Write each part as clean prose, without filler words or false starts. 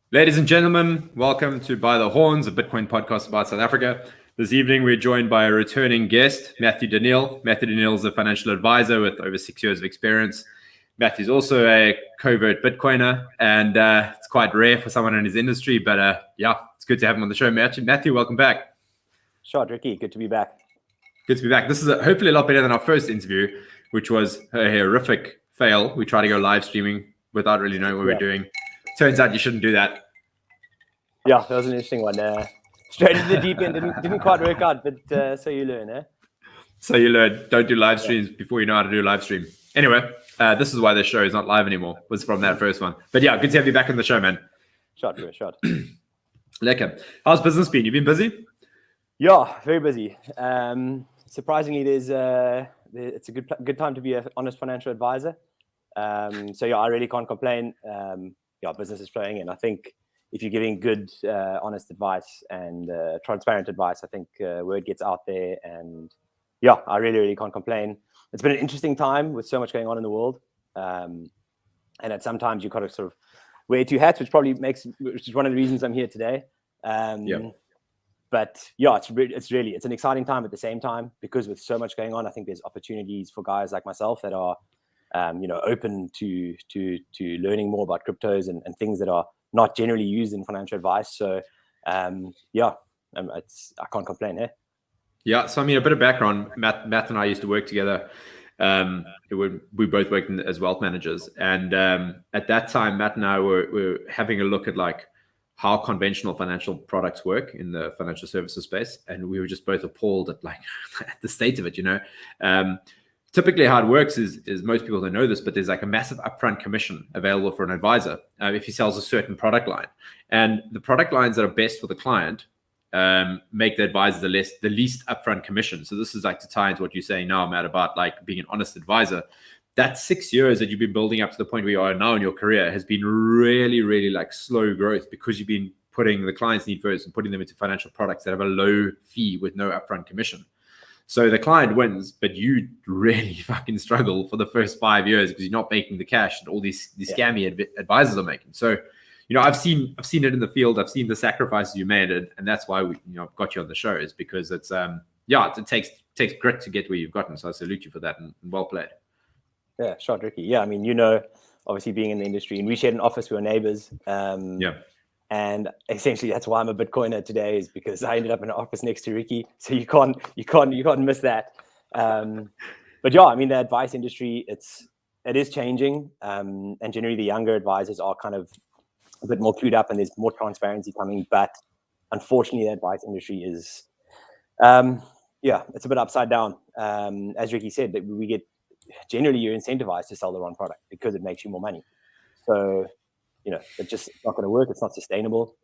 Ladies and gentlemen, welcome to By the Horns, a Bitcoin podcast about South Africa. This evening, we're joined by a returning guest, Matthew Daneel. Matthew Daneel is a financial advisor with over 6 years of experience. Matthew's also a covert Bitcoiner, and it's quite rare for someone in his industry, but it's good to have him on the show. Matthew, welcome back. Sure, Ricky, good to be back. Good to be back. This is hopefully a lot better than our first interview, which was a horrific fail. We tried to go live streaming without really knowing what we were doing. Turns out you shouldn't do that. Yeah, that was an interesting one. Straight into the deep end. Didn't quite work out, but so you learn, eh? So you learn. Don't do live streams before you know how to do a live stream. Anyway, this is why this show is not live anymore. Was from that first one. But yeah, good to have you back on the show, man. Shot. Lekker. How's business been? You been busy? Yeah, very busy. Surprisingly, it's a good time to be an honest financial advisor. So yeah, I really can't complain. Business is flowing in. I think if you're giving good, honest advice and transparent advice, I think word gets out there. And yeah, I really can't complain. It's been an interesting time with so much going on in the world. And at sometimes you kind of sort of wear two hats, which is one of the reasons I'm here today. But yeah, it's an exciting time at the same time, because with so much going on, I think there's opportunities for guys like myself that are, open to learning more about cryptos and things that are not generally used in financial advice. So, I can't complain, eh? Yeah. So, I mean, a bit of background, Matt and I used to work together. We both worked as wealth managers. And at that time, Matt and I were having a look at like how conventional financial products work in the financial services space. And we were just both appalled at like at the state of it, Typically how it works is most people don't know this, but there's like a massive upfront commission available for an advisor if he sells a certain product line. And the product lines that are best for the client make the advisor the least upfront commission. So this is like to tie into what you're saying now, Matt, about like being an honest advisor. That 6 years that you've been building up to the point where you are now in your career has been really, really like slow growth, because you've been putting the client's need first and putting them into financial products that have a low fee with no upfront commission. So the client wins, but you really fucking struggle for the first 5 years because you're not making the cash that all these scammy advisors are making. So, I've seen it in the field. I've seen the sacrifices you made, and that's why I've got you on the show, is because it's it takes grit to get where you've gotten. So I salute you for that, and well played. Yeah, sure, Ricky. Yeah, I mean, obviously being in the industry, and we shared an office with our neighbors. And essentially, that's why I'm a Bitcoiner today, is because I ended up in an office next to Ricky. So you can't miss that. But yeah, I mean, the advice industry, it is changing, and generally the younger advisors are kind of a bit more clued up, and there's more transparency coming. But unfortunately, the advice industry is, it's a bit upside down. As Ricky said, that generally you're incentivized to sell the wrong product because it makes you more money. So it's just not going to work. It's not sustainable.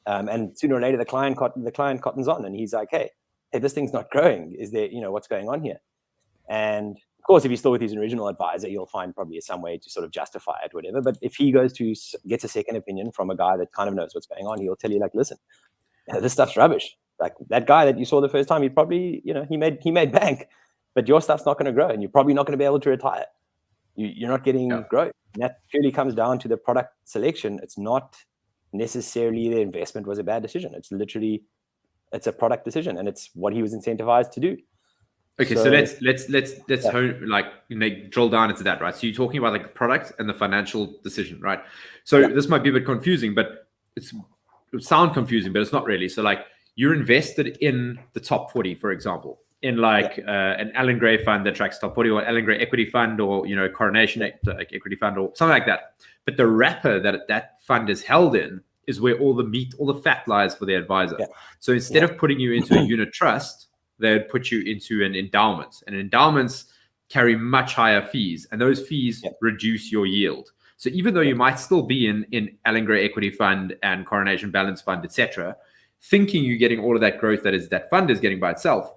And sooner or later, the client cottons on, and he's like, hey, this thing's not growing. Is there, what's going on here? And of course, if he's still with his original advisor, you'll find probably some way to sort of justify it, whatever. But if he gets a second opinion from a guy that kind of knows what's going on, he'll tell you like, listen, this stuff's rubbish. Like that guy that you saw the first time, he probably, he made bank, but your stuff's not going to grow, and you're probably not going to be able to retire. You're not getting growth. And that purely comes down to the product selection. It's not necessarily the investment was a bad decision. It's a product decision, and it's what he was incentivized to do. Okay, so let's drill down into that, right? So you're talking about like the product and the financial decision, right? So this might be a bit confusing, but it sound confusing, but it's not really. So like you're invested in the top 40, for example, in like an Alan Gray fund that tracks top 40, or Alan Gray equity fund, or Coronation equity fund, or something like that. But the wrapper that fund is held in is where all the fat lies for the advisor. So instead of putting you into a unit trust, they would put you into an endowment, and endowments carry much higher fees, and those fees reduce your yield. So even though you might still be in Alan Gray equity fund and Coronation balance fund, etc., thinking you're getting all of that growth that fund is getting by itself,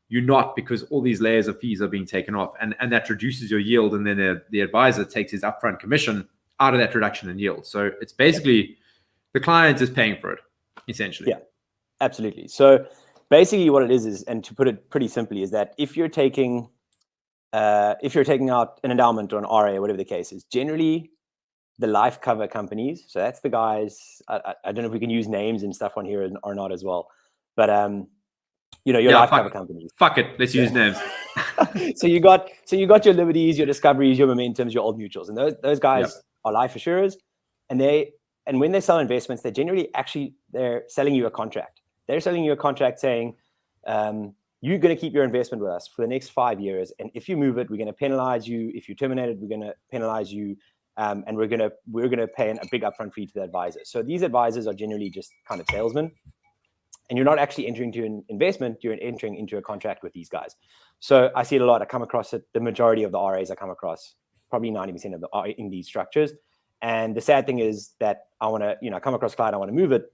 you're not, because all these layers of fees are being taken off, and that reduces your yield, and then the advisor takes his upfront commission out of that reduction in yield. So it's basically the client is paying for it, essentially. Yeah, absolutely. So basically what it is, and to put it pretty simply, is that if you're taking out an endowment or an RA, or whatever the case is, generally the life cover companies. So that's the guys. I don't know if we can use names and stuff on here or not as well, but your life cover companies. Fuck it, let's use names. So you got your Liberties, your Discoveries, your Momentums, your Old Mutuals, and those guys are life assurers, and when they sell investments, they're generally they're selling you a contract. They're selling you a contract saying, you're going to keep your investment with us for the next 5 years, and if you move it, we're going to penalize you. If you terminate it, we're going to penalize you, and we're going to pay a big upfront fee to the advisor. So these advisors are generally just kind of salesmen, and you're not actually entering into an investment, you're entering into a contract with these guys. So I see it a lot. I come across it. The majority of the RAs I come across, probably 90% of them are in these structures. And the sad thing is that I want to, come across a client, I want to move it.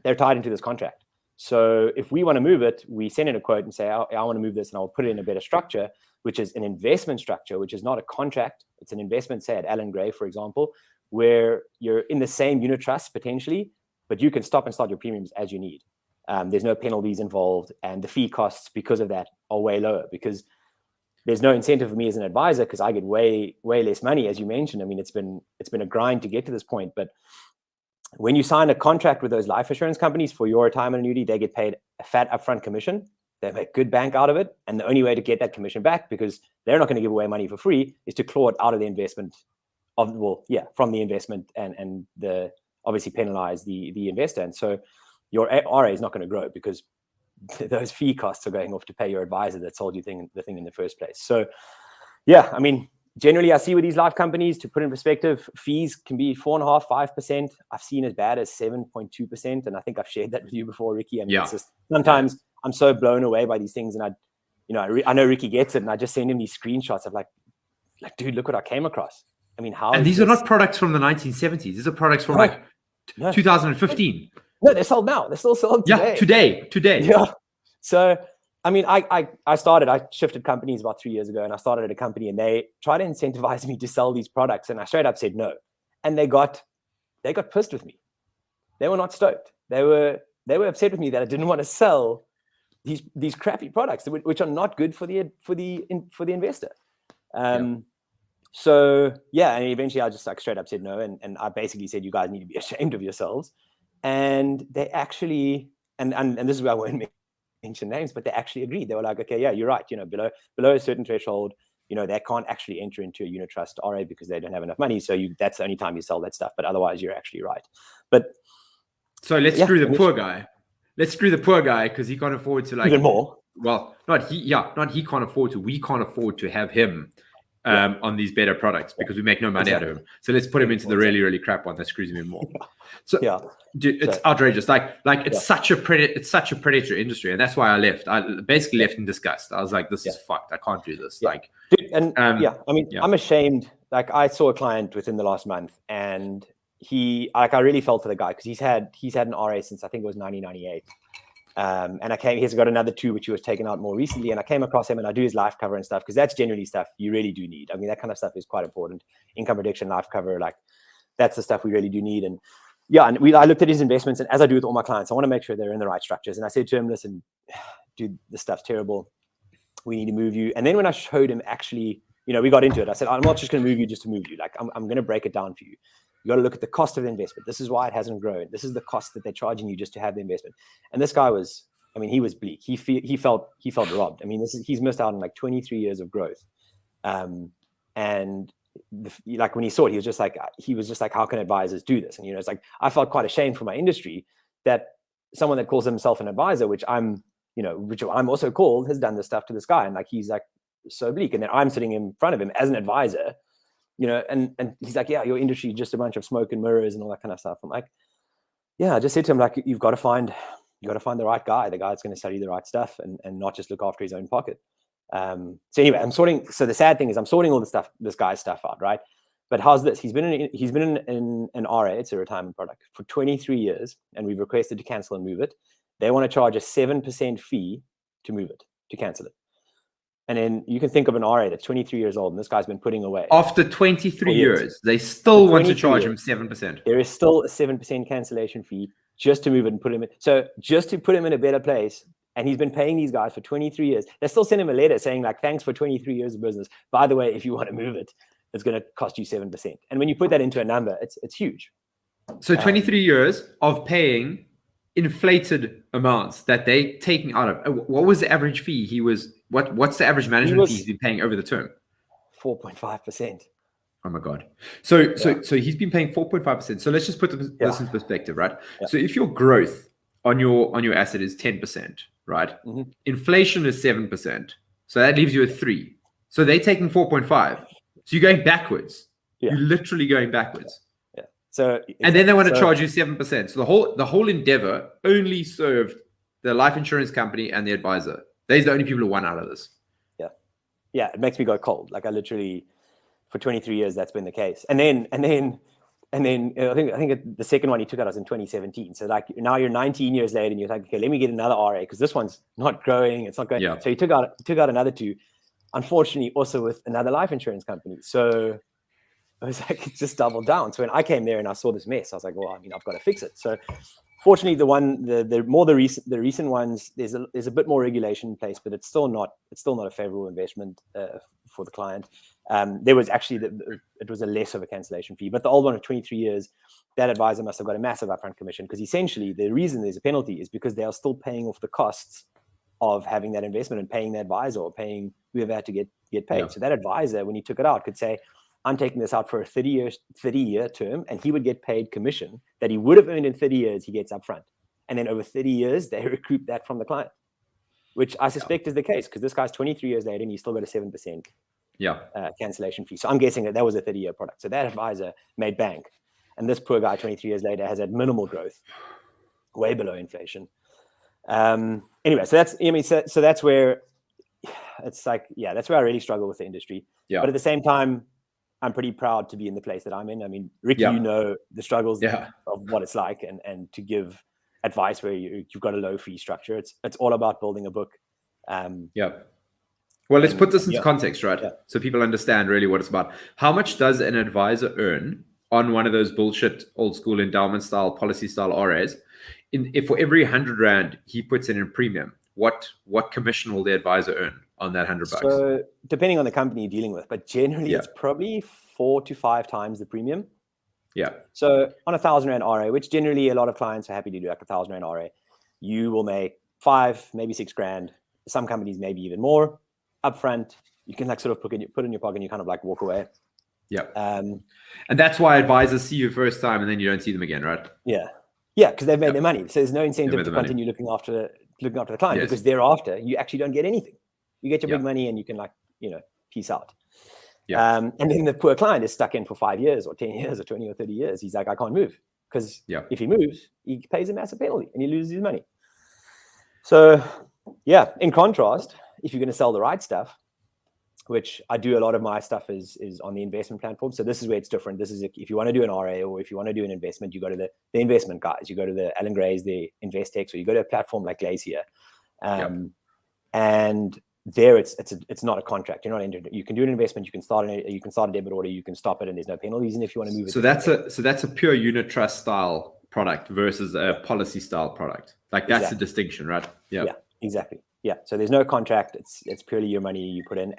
They're tied into this contract. So if we want to move it, we send in a quote and say, I want to move this, and I'll put it in a better structure, which is an investment structure, which is not a contract. It's an investment, say at Allen Gray, for example, where you're in the same unit trust potentially, but you can stop and start your premiums as you need. There's no penalties involved, and the fee costs because of that are way lower, because there's no incentive for me as an advisor, because I get way less money, as you mentioned. I mean, it's been a grind to get to this point, but when you sign a contract with those life assurance companies for your retirement annuity, they get paid a fat upfront commission. They make good bank out of it, and the only way to get that commission back, because they're not going to give away money for free, is to claw it out of the investment from the investment, and the obviously penalize the investor. And so your RA is not going to grow, because those fee costs are going off to pay your advisor that sold you the thing in the first place. So yeah, I mean, generally I see with these life companies, to put in perspective, fees can be 4.5%, 5%. I've seen as bad as 7.2%. And I think I've shared that with you before, Ricky. I mean, it's just, sometimes I'm so blown away by these things, and I know Ricky gets it, and I just send him these screenshots of like, dude, look what I came across. I mean, how? And these are not products from the 1970s. These are products from 2015. No, they're sold now. They're still sold today. Yeah, today. Yeah. So, I mean, I shifted companies about 3 years ago, and I started at a company, and they tried to incentivize me to sell these products, and I straight up said no. And they got pissed with me. They were not stoked. They were upset with me that I didn't want to sell these crappy products, which are not good for the investor. So yeah, and eventually I just like straight up said no, and I basically said, you guys need to be ashamed of yourselves. And they actually, and this is where I won't mention names, but they actually agreed. They were like, okay, yeah, you're right. Below a certain threshold, they can't actually enter into a unit trust RA because they don't have enough money. So that's the only time you sell that stuff. But otherwise, you're actually right. But so let's screw the poor guy. Let's screw the poor guy, because he can't afford to even more. Well, he can't afford to. We can't afford to have him on these better products, because we make no money out of him. So let's put him into the really, really crap one that screws him in more. So dude, it's outrageous. Like it's such a predatory industry, and that's why I left. I basically left in disgust. I was like, this is fucked. I can't do this. Like, dude, I'm ashamed. Like, I saw a client within the last month, and I really felt for the guy, because he's had an RA since I think it was 1998. And he's got another 2, which he was taken out more recently. And I came across him, and I do his life cover and stuff, because that's generally stuff you really do need. I mean, that kind of stuff is quite important. Income protection, life cover, like that's the stuff we really do need. And I looked at his investments, and as I do with all my clients, I want to make sure they're in the right structures. And I said to him, listen, dude, this stuff's terrible. We need to move you. And then when I showed him, actually, we got into it. I said, I'm not just going to move you just to move you. Like, I'm going to break it down for you. You got to look at the cost of the investment. This is why it hasn't grown. This is the cost that they're charging you just to have the investment. And this guy he was bleak. He felt robbed. I mean, he's missed out on like 23 years of growth. And like when he saw it, he was just like, how can advisors do this? And it's like, I felt quite ashamed for my industry that someone that calls himself an advisor, which I'm also called, has done this stuff to this guy. And like, he's like so bleak. And then I'm sitting in front of him as an advisor, and he's like, yeah, your industry is just a bunch of smoke and mirrors and all that kind of stuff. I'm like, yeah, I just said to him, like, you've got to find the right guy, the guy that's going to study the right stuff and not just look after his own pocket. So anyway, so the sad thing is I'm sorting all this guy's stuff out, right? But how's this? He's been in an RA, it's a retirement product, for 23 years, and we've requested to cancel and move it. They want to charge a 7% fee to move it, to cancel it. And then you can think of an RA that's 23 years old, and this guy's been putting away. After 23 years, they still want to charge him 7%. There is still a 7% cancellation fee just to move it and put him in. So just to put him in a better place, and he's been paying these guys for 23 years. They still send him a letter saying, like, thanks for 23 years of business. By the way, if you want to move it, it's going to cost you 7%. And when you put that into a number, it's huge. So 23 years of paying inflated amounts that they taking out of. What was the average fee? What's the average management fee he's been paying over the term? 4.5%. Oh my God. So he's been paying 4.5%. So let's just put this in perspective, right? Yeah. So if your growth on your asset is 10%, right? Mm-hmm. Inflation is 7%. So that leaves you at 3. So they're taking 4.5. So you're going backwards. Yeah. You're literally going backwards. Yeah. So exactly. And then they want to charge you 7%. So the whole endeavor only served the life insurance company and the advisor. They're the only people who won out of this. Yeah. Yeah. It makes me go cold. Like I literally, for 23 years, that's been the case. And then I think the second one he took out was in 2017. So like now you're 19 years later and you're like, okay, let me get another RA because this one's not growing. It's not going. Yeah. So he took out another 2, unfortunately also with another life insurance company. So I was like, it just doubled down. So when I came there and I saw this mess, I was like, well, I mean, I've got to fix it. So fortunately, the recent ones, there's a bit more regulation in place, but it's still not a favorable investment for the client. There was actually it was a less of a cancellation fee, but the old one of 23 years, that advisor must have got a massive upfront commission because essentially the reason there's a penalty is because they are still paying off the costs of having that investment and paying the advisor or paying whoever had to get paid. Yeah. So that advisor, when he took it out, could say, I'm taking this out for a 30-year term, and he would get paid commission that he would have earned in 30 years, he gets upfront. And then over 30 years, they recoup that from the client, which I suspect is the case because this guy's 23 years later and he's still got a 7% cancellation fee. So I'm guessing that was a 30-year product. So that advisor made bank. And this poor guy 23 years later has had minimal growth, way below inflation. Anyway, so that's where it's like, yeah, that's where I really struggle with the industry. Yeah. But at the same time, I'm pretty proud to be in the place that I'm in. I mean, Ricky, you know the struggles of what it's like and to give advice where you've got a low fee structure. It's all about building a book. Well, let's put this into context, right? Yeah. So people understand really what it's about. How much does an advisor earn on one of those bullshit old school endowment style, policy style RAs? If for every 100 Rand he puts in premium, what commission will the advisor earn on that $100? So depending on the company you're dealing with, but generally it's probably 4 to 5 times the premium. Yeah. So on a 1,000 Rand RA, which generally a lot of clients are happy to do, like a 1,000 Rand RA, you will make 5, maybe 6 grand. Some companies maybe even more upfront. You can like sort of put in your pocket and you kind of like walk away. Yeah. And that's why advisors see you first time and then you don't see them again, right? Yeah. Yeah, because they've made their money. So there's no incentive to continue looking after the client because thereafter you actually don't get anything. You get your big money and you can peace out. Yeah. And then the poor client is stuck in for 5 years or 10 years or 20 or 30 years. He's like, I can't move because if he moves, he pays a massive penalty and he loses his money. So yeah, in contrast, if you're going to sell the right stuff, which I do, a lot of my stuff is on the investment platform. So this is where it's different. This is if you want to do an RA or if you want to do an investment, you go to the investment guys, you go to the Alan Gray's, the Investex, or you go to a platform like Glacier. And there it's not a contract. You're not entered. You can do an investment. You can start a debit order. You can stop it, and there's no penalties. And if you want to move it, so that's a pure unit trust style product versus a policy style product. Like that's the distinction, right? Yeah, exactly. Yeah. So there's no contract. It's purely your money you put in,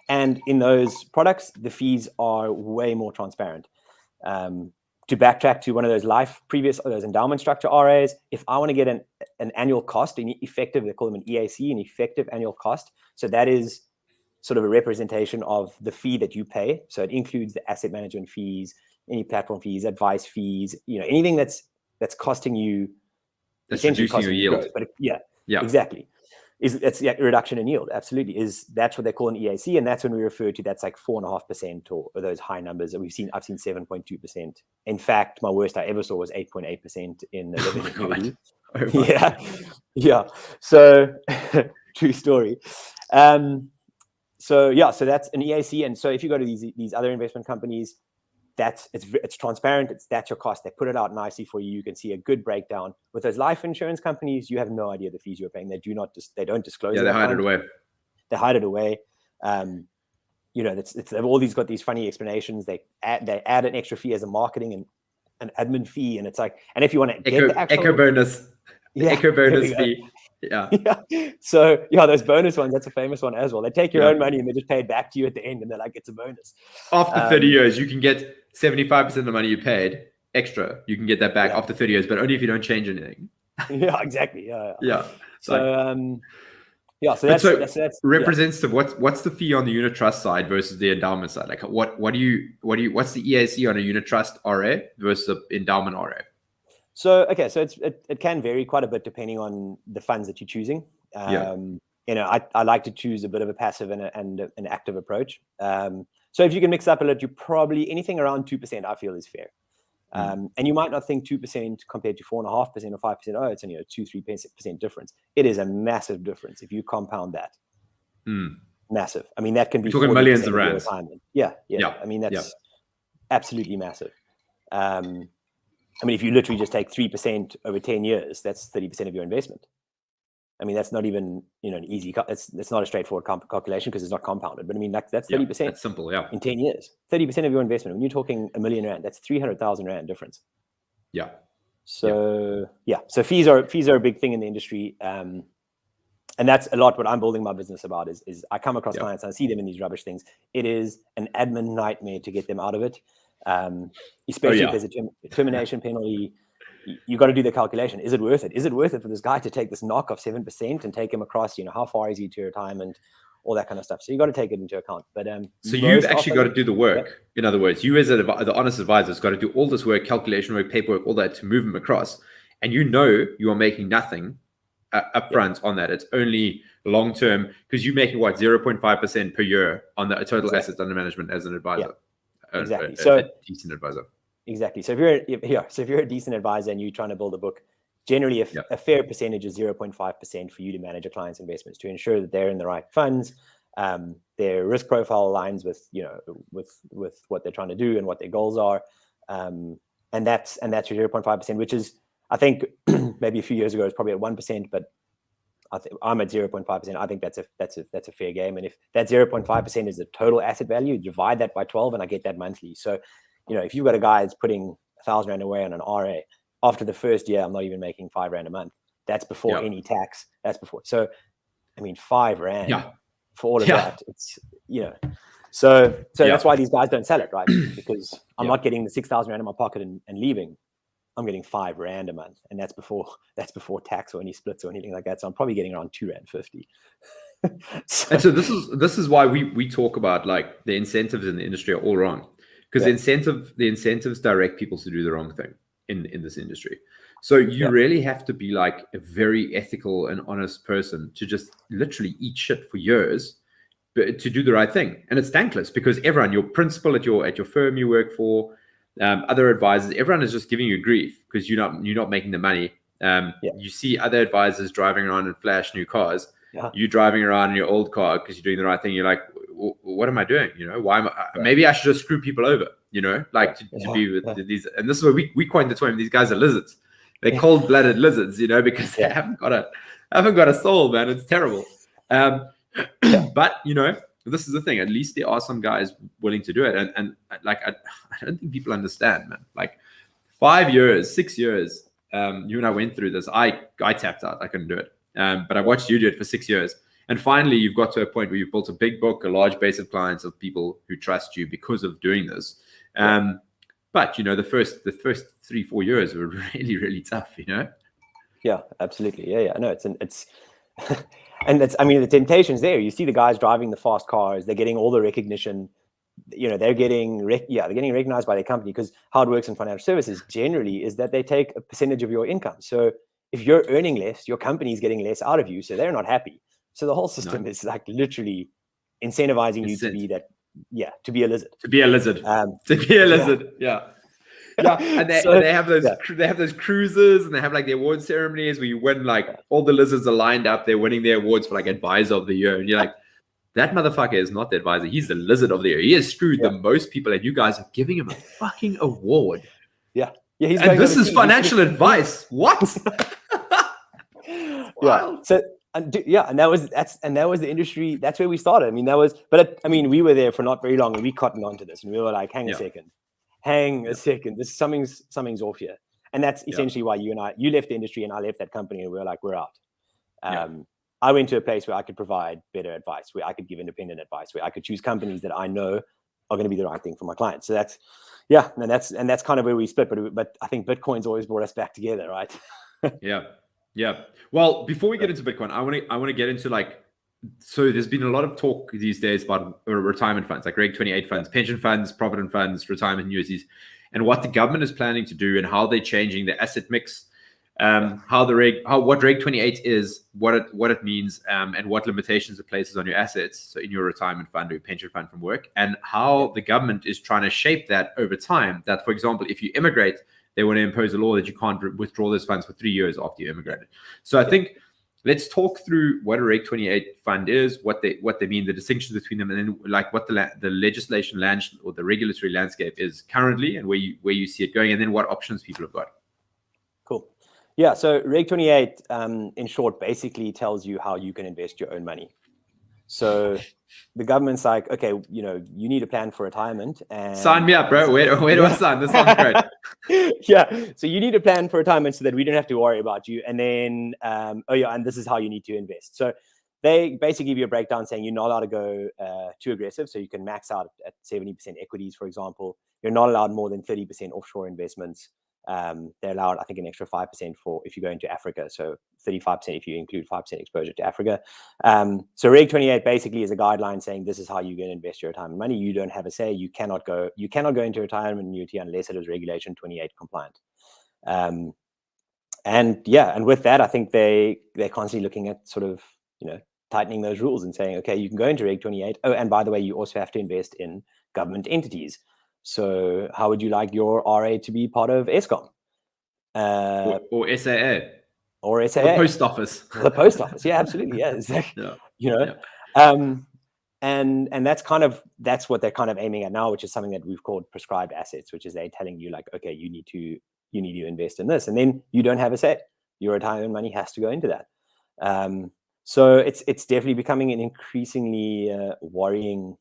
and in those products, the fees are way more transparent. To backtrack to one of those endowment structure RAs, if I want to get an annual cost, an effective, they call them an EAC, an effective annual cost. So that is sort of a representation of the fee that you pay. So it includes the asset management fees, any platform fees, advice fees, anything that's costing you. That's reducing your yield. Growth, but exactly. It's a reduction in yield. Absolutely. That's what they call an EAC. And that's when we refer to that's like 4.5% or those high numbers that we've seen. I've seen 7.2%. In fact, my worst I ever saw was 8.8% in the living annuity. Yeah. So true story. So that's an EAC. And so if you go to these other investment companies, it's transparent. That's your cost. They put it out nicely for you. You can see a good breakdown. With those life insurance companies, you have no idea the fees you're paying. They don't disclose. Yeah, they hide it away. They hide it away. They've all got these funny explanations. They add an extra fee as a marketing and an admin fee, and it's like, and if you want to get the actual echo bonus, fee. Yeah. So those bonus ones, that's a famous one as well. They take your own money and they just pay it back to you at the end, and they're like, it's a bonus. After 30 years, you can get 75% of the money you paid extra. You can get that back after 30 years, but only if you don't change anything. Yeah, exactly. Yeah. So, so that's representative. What's the fee on the unit trust side versus the endowment side? Like, what's the EAC on a unit trust RA versus the endowment RA? So it can vary quite a bit depending on the funds that you're choosing. I like to choose a bit of a passive and an active approach. So if you can mix up a little, you probably anything around 2%, I feel, is fair. And you might not think 2% compared to 4.5% or 5%. Oh, it's only a 2-3% difference. It is a massive difference if you compound that. Massive. I mean, that can be talking millions of rands. Yeah. I mean, that's absolutely massive. I mean, if you literally just take 3% over 10 years, that's 30% of your investment. I mean, that's not even an easy. It's not a straightforward calculation because it's not compounded. But I mean, that's 30%. That's simple. Yeah. In 10 years, 30% of your investment. When you're talking R1 million, that's 300,000 rand difference. Yeah. So so fees are a big thing in the industry, and that's a lot what I'm building my business about. Is I come across clients and I see them in these rubbish things. It is an admin nightmare to get them out of it. Especially if there's a termination penalty, you got to do the calculation. Is it worth it? Is it worth it for this guy to take this knock of 7% and take him across, how far is he to retirement, all that kind of stuff. So you got to take it into account. But so you've actually got to do the work. In other words, you as the honest advisor has got to do all this work, calculation work, paperwork, all that to move him across. And you are making nothing upfront on that. It's only long term because you're making 0.5% per year on the total assets under management as an advisor. Exactly. A decent advisor. Exactly. So if you're a decent advisor and you're trying to build a book, generally a fair percentage is 0.5% for you to manage a client's investments to ensure that they're in the right funds, their risk profile aligns with with what they're trying to do and what their goals are, and that's your 0.5%, which is, I think maybe a few years ago it was probably at 1%, but I'm at 0.5%. I think that's a fair game. And if that 0.5% is the total asset value, divide that by 12, and I get that monthly. So, if you've got a guy that's putting 1,000 rand away on an RA, after the first year, I'm not even making 5 rand a month. That's before any tax. That's before. So, I mean, 5 rand for all of that. It's So that's why these guys don't sell it, right? Because I'm not getting the 6,000 rand in my pocket and leaving. I'm getting 5 rand a month, and that's before tax or any splits or anything like that. So I'm probably getting around 2.50 rand. And so this is why we talk about like the incentives in the industry are all wrong, because the incentives direct people to do the wrong thing in this industry. So you really have to be like a very ethical and honest person to just literally eat shit for years, but to do the right thing. And it's thankless because everyone, your principal at your firm you work for, other advisors, everyone is just giving you grief because you're not making the money. You see other advisors driving around in flash new cars. You driving around in your old car because you're doing the right thing. You're like, what am I doing? Why am I? Maybe I should just screw people over. To be with these. And this is where we coined the term. These guys are lizards. They're cold-blooded lizards. Because they haven't got a soul, man. It's terrible. But this is the thing. At least there are some guys willing to do it, and like I don't think people understand, man. Like 5 years, 6 years, you and I went through this. I tapped out. I couldn't do it. But I watched you do it for 6 years, and finally you've got to a point where you've built a big book, a large base of clients, of people who trust you because of doing this. But the first 3-4 years were really, really tough. Yeah, absolutely. Yeah. No, it's and that's, I mean, the temptation's there. You see the guys driving the fast cars, they're getting all the recognition, they're getting recognized by their company, because how it works in financial services generally is that they take a percentage of your income. So if you're earning less, your company's getting less out of you, so they're not happy. So the whole system is like literally incentivizing you to be that, to be a lizard. To be a lizard. Yeah, and they have those cruises, and they have like the award ceremonies where you win, like all the lizards are lined up, they're winning their awards for like advisor of the year, and you're like, that motherfucker is not the advisor, he's the lizard of the year. He has screwed the most people, and you guys are giving him a fucking award. He's and this is financial advice. What? So and that was the industry. That's where we started. I mean, we were there for not very long, and we cottoned onto this, and we were like, hang a second, this something's off here. And that's essentially why you left the industry and I left that company, and we were like, we're out. I went to a place where I could provide better advice, where I could give independent advice, where I could choose companies that I know are going to be the right thing for my clients. So that's, and that's kind of where we split. But I think Bitcoin's always brought us back together, right? Yeah. Well, before we get into Bitcoin, I want to get into so there's been a lot of talk these days about retirement funds, like Reg 28 funds, pension funds, Provident funds, retirement annuities, and what the government is planning to do and how they're changing the asset mix. What Reg 28 is, what it means, and what limitations it places on your assets, so in your retirement fund or your pension fund from work, and how the government is trying to shape that over time. That, for example, if you immigrate, they want to impose a law that you can't withdraw those funds for 3 years after you immigrated. So I think let's talk through what a Reg 28 fund is, what they mean, the distinctions between them, and then like what the legislation or the regulatory landscape is currently, and where you see it going, and then what options people have got. Cool. Yeah, so Reg 28, in short, basically tells you how you can invest your own money. So the government's like, okay, you need a plan for retirement. And sign me up, bro. Where do I sign? This sounds great. Yeah, so you need a plan for retirement so that we don't have to worry about you. And then, and this is how you need to invest. So they basically give you a breakdown saying you're not allowed to go too aggressive. So you can max out at 70% equities, for example. You're not allowed more than 30% offshore investments. They're allowed, I think, an extra 5% for if you go into Africa. So 35% if you include 5% exposure to Africa. So Reg 28 basically is a guideline saying this is how you're going to invest your retirement money. You don't have a say. You cannot go into retirement annuity unless it is Regulation 28 compliant. And with that, I think they're constantly looking at sort of, tightening those rules and saying, okay, you can go into Reg 28. Oh, and by the way, you also have to invest in government entities. So how would you like your RA to be part of Eskom? Or SAA. Or SAA. Or the post office. The post office. Yeah, absolutely. Yeah. Exactly. And that's what they're kind of aiming at now, which is something that we've called prescribed assets, which is they're telling you like, okay, you need to invest in this, and then you don't have a say. Your retirement money has to go into that. So it's definitely becoming an increasingly worrying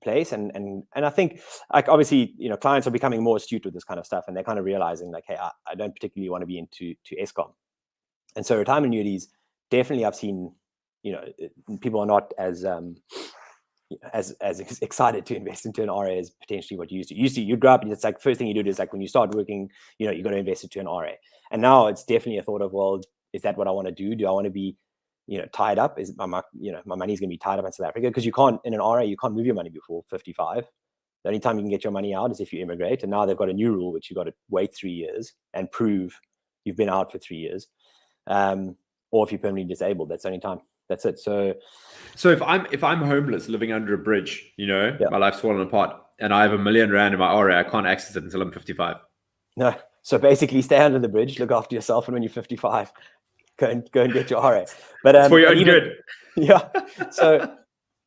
place, and I think, like, obviously, clients are becoming more astute with this kind of stuff, and they're kind of realizing like, hey, I don't particularly want to be into Eskom. And so retirement annuities, definitely I've seen, people are not as excited to invest into an RA as potentially what you used to. You'd grow up and it's like first thing you do is like when you start working, you got to invest into an RA. And now it's definitely a thought of, well, is that what I want to do? Do I want to be tied up? Is my money's going to be tied up in South Africa? Because you can't, in an RA, you can't move your money before 55. The only time you can get your money out is if you immigrate. And now they've got a new rule, which you got to wait 3 years and prove you've been out for 3 years. Or if you're permanently disabled, that's the only time. That's it. So if I'm homeless, living under a bridge, my life's fallen apart, and I have $1 million in my RA, I can't access it until I'm 55. No. So basically, stay under the bridge, look after yourself, and when you're 55, go and get your RA. But it's for your own good. Yeah. So,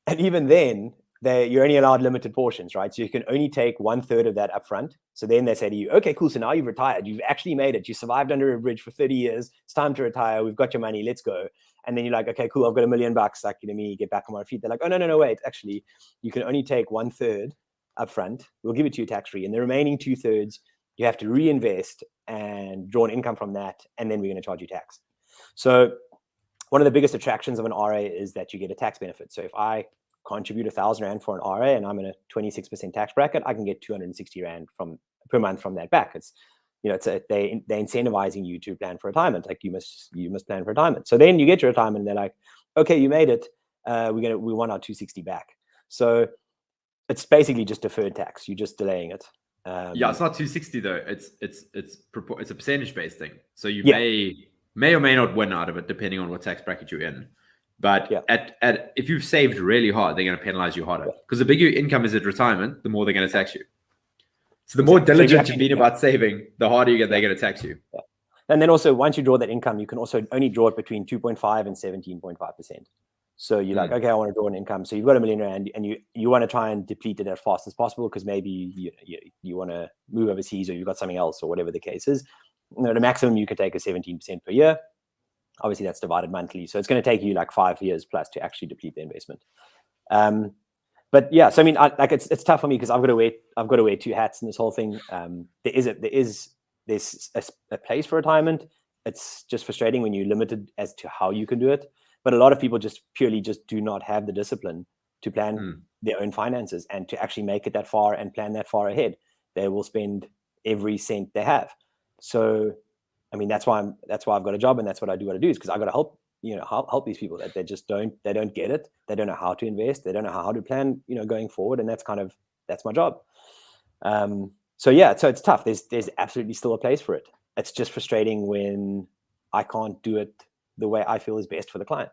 and even then, you're only allowed limited portions, right? So you can only take 1/3 of that upfront. So then they say to you, okay, cool. So now you've retired. You've actually made it. You survived under a bridge for 30 years. It's time to retire. We've got your money. Let's go. And then you're like, okay, cool. I've got $1 million. Like, me get back on my feet. They're like, oh, no, wait. Actually, you can only take 1/3 upfront. We'll give it to you tax free. And the remaining 2/3, you have to reinvest and draw an income from that. And then we're going to charge you tax. So one of the biggest attractions of an RA is that you get a tax benefit. So if I contribute 1,000 Rand for an RA and I'm in a 26% tax bracket, I can get 260 Rand per month from that back. It's, they're incentivizing you to plan for retirement. Like you must plan for retirement. So then you get your retirement and they're like, okay, you made it. We want our 260 back. So it's basically just deferred tax. You're just delaying it. It's not 260 though. It's a percentage based thing. So you may or may not win out of it depending on what tax bracket you're in. But if you've saved really hard, they're going to penalize you harder, because the bigger your income is at retirement, the more they're going to tax you. So the more diligent you've been about saving, the harder they're going to tax you. Yeah. And then also, once you draw that income, you can also only draw it between 2.5 and 17.5%. So you're like, okay, I want to draw an income. So you've got $1 million Rand and you want to try and deplete it as fast as possible, because maybe you want to move overseas, or you've got something else, or whatever the case is. The maximum you can take is 17% per year. Obviously, that's divided monthly. So it's going to take you like 5 years plus to actually deplete the investment. But yeah, so I mean, it's tough for me because I've got to wear two hats in this whole thing. There's a place for retirement. It's just frustrating when you're limited as to how you can do it. But a lot of people just purely do not have the discipline to plan their own finances and to actually make it that far and plan that far ahead. They will spend every cent they have. So, I mean, that's why I've got a job, and that's what I do, is because I got to help these people that they don't get it. They don't know how to invest. They don't know how to plan, going forward. And that's my job. So it's tough. There's absolutely still a place for it. It's just frustrating when I can't do it the way I feel is best for the client.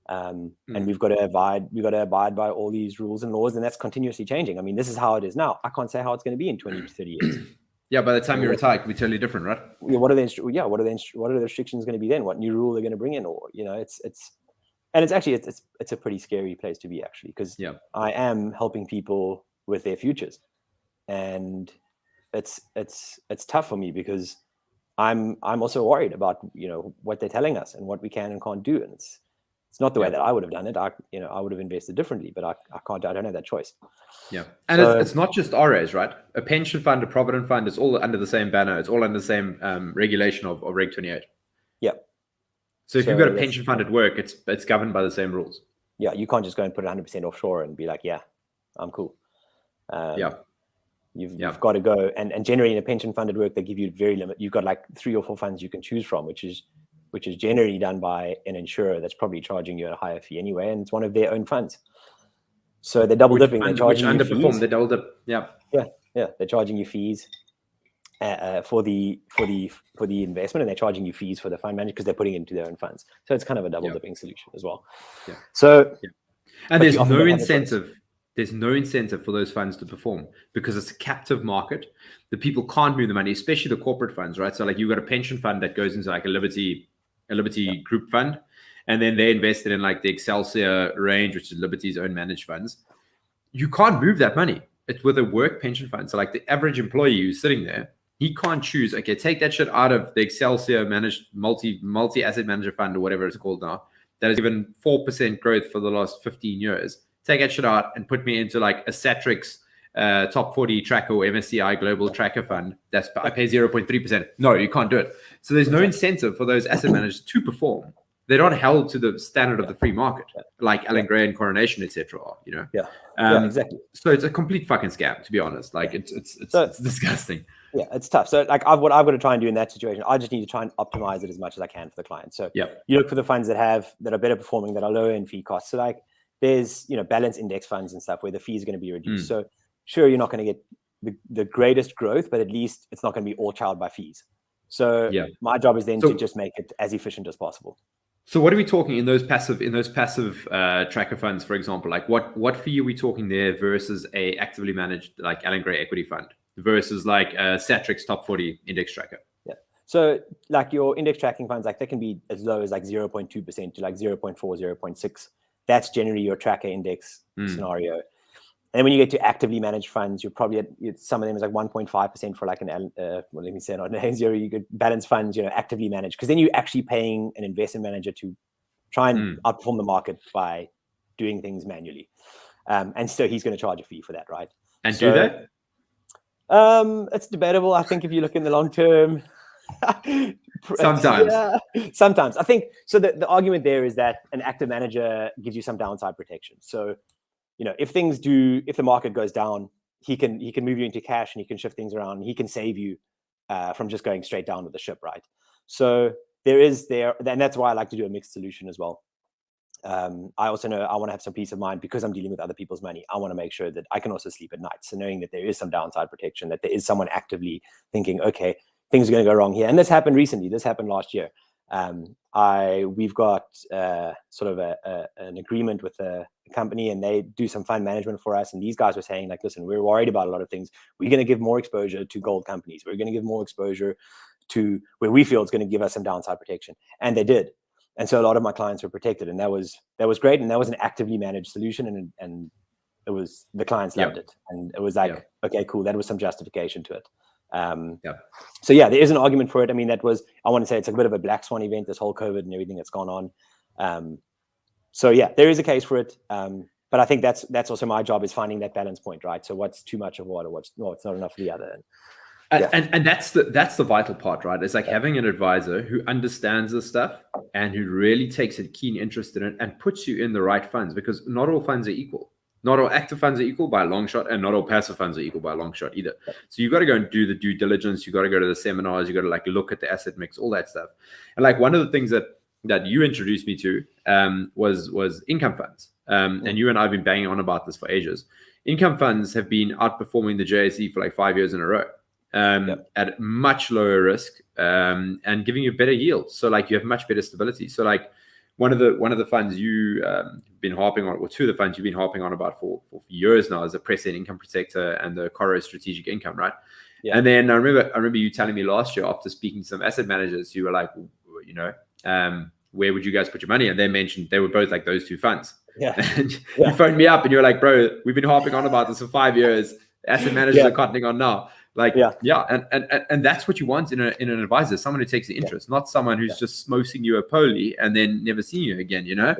And we've got to abide by all these rules and laws, and that's continuously changing. I mean, this is how it is now. I can't say how it's going to be in 20 to 30 years. Yeah, by the time you retire, it can be totally different, right? What are the restrictions going to be then? What new rule they're going to bring in? Or it's a pretty scary place to be, actually, because I am helping people with their futures, and it's tough for me because I'm also worried about what they're telling us and what we can and can't do, and it's not the way that I would have done it. I would have invested differently, but I can't. I don't have that choice. Yeah, and so, it's not just RAs, right? A pension fund, a provident fund, it's all under the same banner. It's all under the same regulation of Reg 28. Yeah. So if you've got a pension fund at work, it's governed by the same rules. Yeah, you can't just go and put it 100% offshore and be like, yeah, I'm cool. You've got to go and generally in a pension fund at work, they give you very limited. You've got like 3 or 4 funds you can choose from, which is generally done by an insurer that's probably charging you a higher fee anyway, and it's one of their own funds. So they're double dipping. They're charging you fees. They double dip. Yeah. They're charging you fees for the investment, and they're charging you fees for the fund manager because they're putting it into their own funds. So it's kind of a double dipping solution as well. Yeah. So and there's no incentive. There's no incentive for those funds to perform because it's a captive market. The people can't move the money, especially the corporate funds, right? So like you've got a pension fund that goes into like a Liberty group fund, and then they invested in like the Excelsior range, which is Liberty's own managed funds. You can't move that money. It's with a work pension fund. So like the average employee who's sitting there, he can't choose, okay, take that shit out of the Excelsior managed multi-asset manager fund or whatever it's called now, that has given 4% growth for the last 15 years. Take that shit out and put me into like a Satrix top 40 tracker or MSCI global tracker fund. I pay 0.3%. No, you can't do it. So there's no incentive for those asset managers to perform. They're not held to the standard of the free market, like Alan Gray and Coronation, etc. Exactly. So it's a complete fucking scam, to be honest. Like it's disgusting. Yeah, it's tough. So like what I've got to try and do in that situation, I just need to try and optimize it as much as I can for the client. So you look for the funds that are better performing, that are lower in fee costs. So like there's balance index funds and stuff where the fee is going to be reduced. So sure, you're not going to get the greatest growth, but at least it's not going to be all child by fees. So my job is then to just make it as efficient as possible. So what are we talking in those passive tracker funds, for example? Like what fee are we talking there versus a actively managed like Alan Gray equity fund versus like a Satrix top 40 index tracker? Yeah. So like your index tracking funds, like they can be as low as like 0.2% to like 0.4, 0.6. That's generally your tracker index scenario. And when you get to actively managed funds, you're probably at some of them is like 1.5% for like you get balanced funds, actively managed, because then you're actually paying an investment manager to try and outperform the market by doing things manually. And so he's going to charge a fee for that, right? And do they? It's debatable. I think if you look in the long term, sometimes I think so. The argument there is that an active manager gives you some downside protection. So if the market goes down, he can move you into cash and he can shift things around. And he can save you from just going straight down with the ship, right? So and that's why I like to do a mixed solution as well. I also know I want to have some peace of mind because I'm dealing with other people's money. I want to make sure that I can also sleep at night. So knowing that there is some downside protection, that there is someone actively thinking, okay, things are going to go wrong here. And this happened recently. This happened last year. We've got sort of an agreement with a company, and they do some fund management for us. And these guys were saying, like, listen, we're worried about a lot of things. We're going to give more exposure to gold companies. We're going to give more exposure to where we feel it's going to give us some downside protection. And they did. And so a lot of my clients were protected, and that was great. And that was an actively managed solution, and it was, the clients loved it. And it was like, okay, cool. That was some justification to it. So there is an argument for it. I mean, I want to say it's a bit of a black swan event, this whole COVID and everything that's gone on. So there is a case for it. But I think that's also my job, is finding that balance point, right? So what's too much of what, or it's not enough of the other. And that's the vital part, right? It's like having an advisor who understands this stuff and who really takes a keen interest in it and puts you in the right funds, because not all funds are equal. Not all active funds are equal by a long shot, and not all passive funds are equal by a long shot either. So you got to go and do the due diligence. You got to go to the seminars. You got to like look at the asset mix, all that stuff. And like one of the things that you introduced me to was income funds. And you and I have been banging on about this for ages. Income funds have been outperforming the JSE for like 5 years in a row. At much lower risk and giving you better yield. So like you have much better stability. So like one of the funds you been harping on, or two of the funds you've been harping on about for years now, is the Prescient Income Protector and the Coro Strategic Income, right? And then I remember you telling me last year, after speaking to some asset managers, you were like, you know, where would you guys put your money? And they mentioned they were both like those two funds. And you phoned me up and you were like, bro, we've been harping on about this for 5 years. Asset managers are cottoning on now. Like, and that's what you want in an advisor, someone who takes the interest, not someone who's just smosing you a poli and then never seeing you again, you know?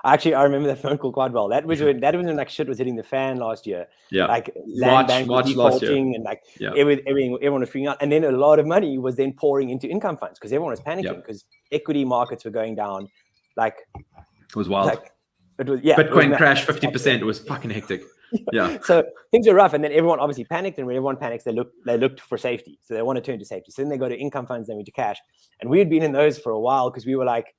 Actually, I remember that phone call quite well. That was when like shit was hitting the fan last year. Like land bank was defaulting and like everyone was freaking out. And then a lot of money was then pouring into income funds because everyone was panicking because equity markets were going down. Like it was wild. Like, it was, Bitcoin crashed 50%. It was fucking hectic. So things are rough, and then everyone obviously panicked, and when everyone panics, they looked for safety, so they want to turn to safety. So then they go to income funds, then to cash, and we had been in those for a while because we were like,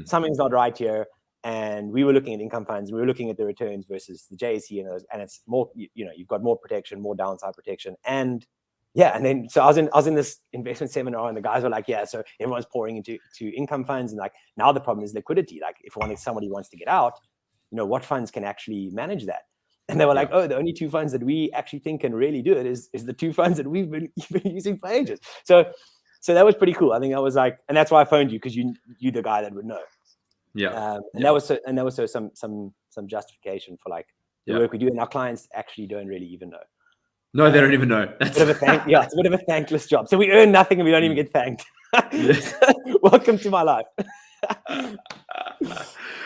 something's not right here, and we were looking at income funds, we were looking at the returns versus the JSE and those, and it's more, you know, you've got more protection, more downside protection, and then so I was in this investment seminar, and the guys were like, so everyone's pouring into income funds, and like now the problem is liquidity. Like if somebody wants to get out, you know, what funds can actually manage that? And they were like, the only two funds that we actually think can really do it is the two funds that we've been using for ages. So that was pretty cool. I think that was like, and that's why I phoned you, because you're the guy that would know. That was some justification for like the work we do, and our clients actually don't really even know. No, they don't even know. That's it's a bit of a thankless job. So we earn nothing and we don't even get thanked. Welcome to my life.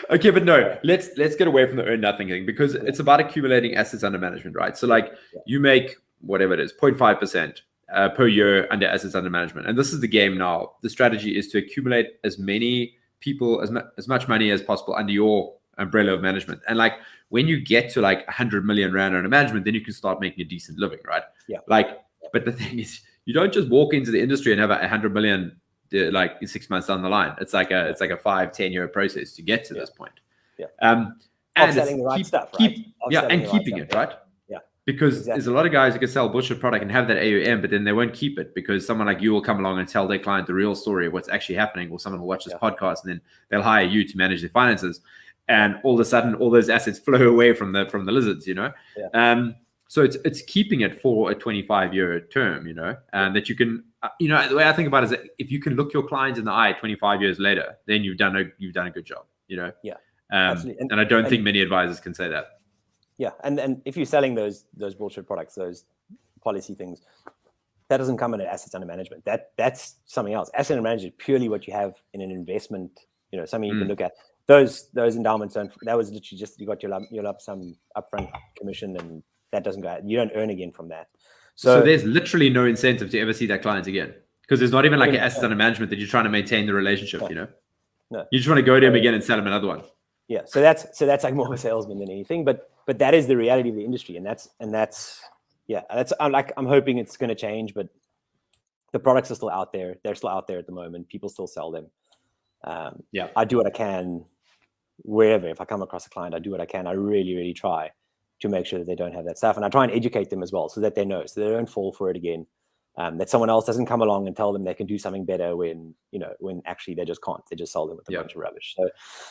Okay, but no, let's get away from the earn nothing thing, because it's about accumulating assets under management, right? So like you make whatever it is, 0.5% per year under assets under management. And this is the game now. The strategy is to accumulate as many people, as much money as possible under your umbrella of management. And like when you get to like 100 million rand under management, then you can start making a decent living, right? But the thing is, you don't just walk into the industry and have 100 million like 6 months down the line. It's like a 5-10 year process to get to this point. And selling the right stuff, right? And keeping it, right? Because there's a lot of guys who can sell bullshit product and have that AUM, but then they won't keep it because someone like you will come along and tell their client the real story of what's actually happening, or someone will watch this podcast and then they'll hire you to manage their finances, and all of a sudden all those assets flow away from the lizards, you know. So it's keeping it for a 25-year term, you know, and that you can, you know, the way I think about it is that if you can look your clients in the eye 25 years later, then you've done a good job, you know. Absolutely. And I don't think many advisors can say that. And if you're selling those bullshit products, those policy things, that doesn't come under assets under management. That's something else. Asset under management is purely what you have in an investment, you know, something you can look at. Those endowments don't, that was literally just, you got your lump sum upfront commission, and that doesn't go, you don't earn again from that. So there's literally no incentive to ever see that client again, because there's not even like an assets under management that you're trying to maintain the relationship, you know. You just want to go to him again and sell him another one. So that's like more of a salesman than anything, but that is the reality of the industry, and that's I'm hoping it's going to change, but the products are still out there. They're still out there at the moment. People still sell them. I do what I can wherever. If I come across a client, I do what I can. I really, really try to make sure that they don't have that stuff, and I try and educate them as well, so that they know, so they don't fall for it again. That someone else doesn't come along and tell them they can do something better when actually they just can't. They just sell them with a bunch of rubbish.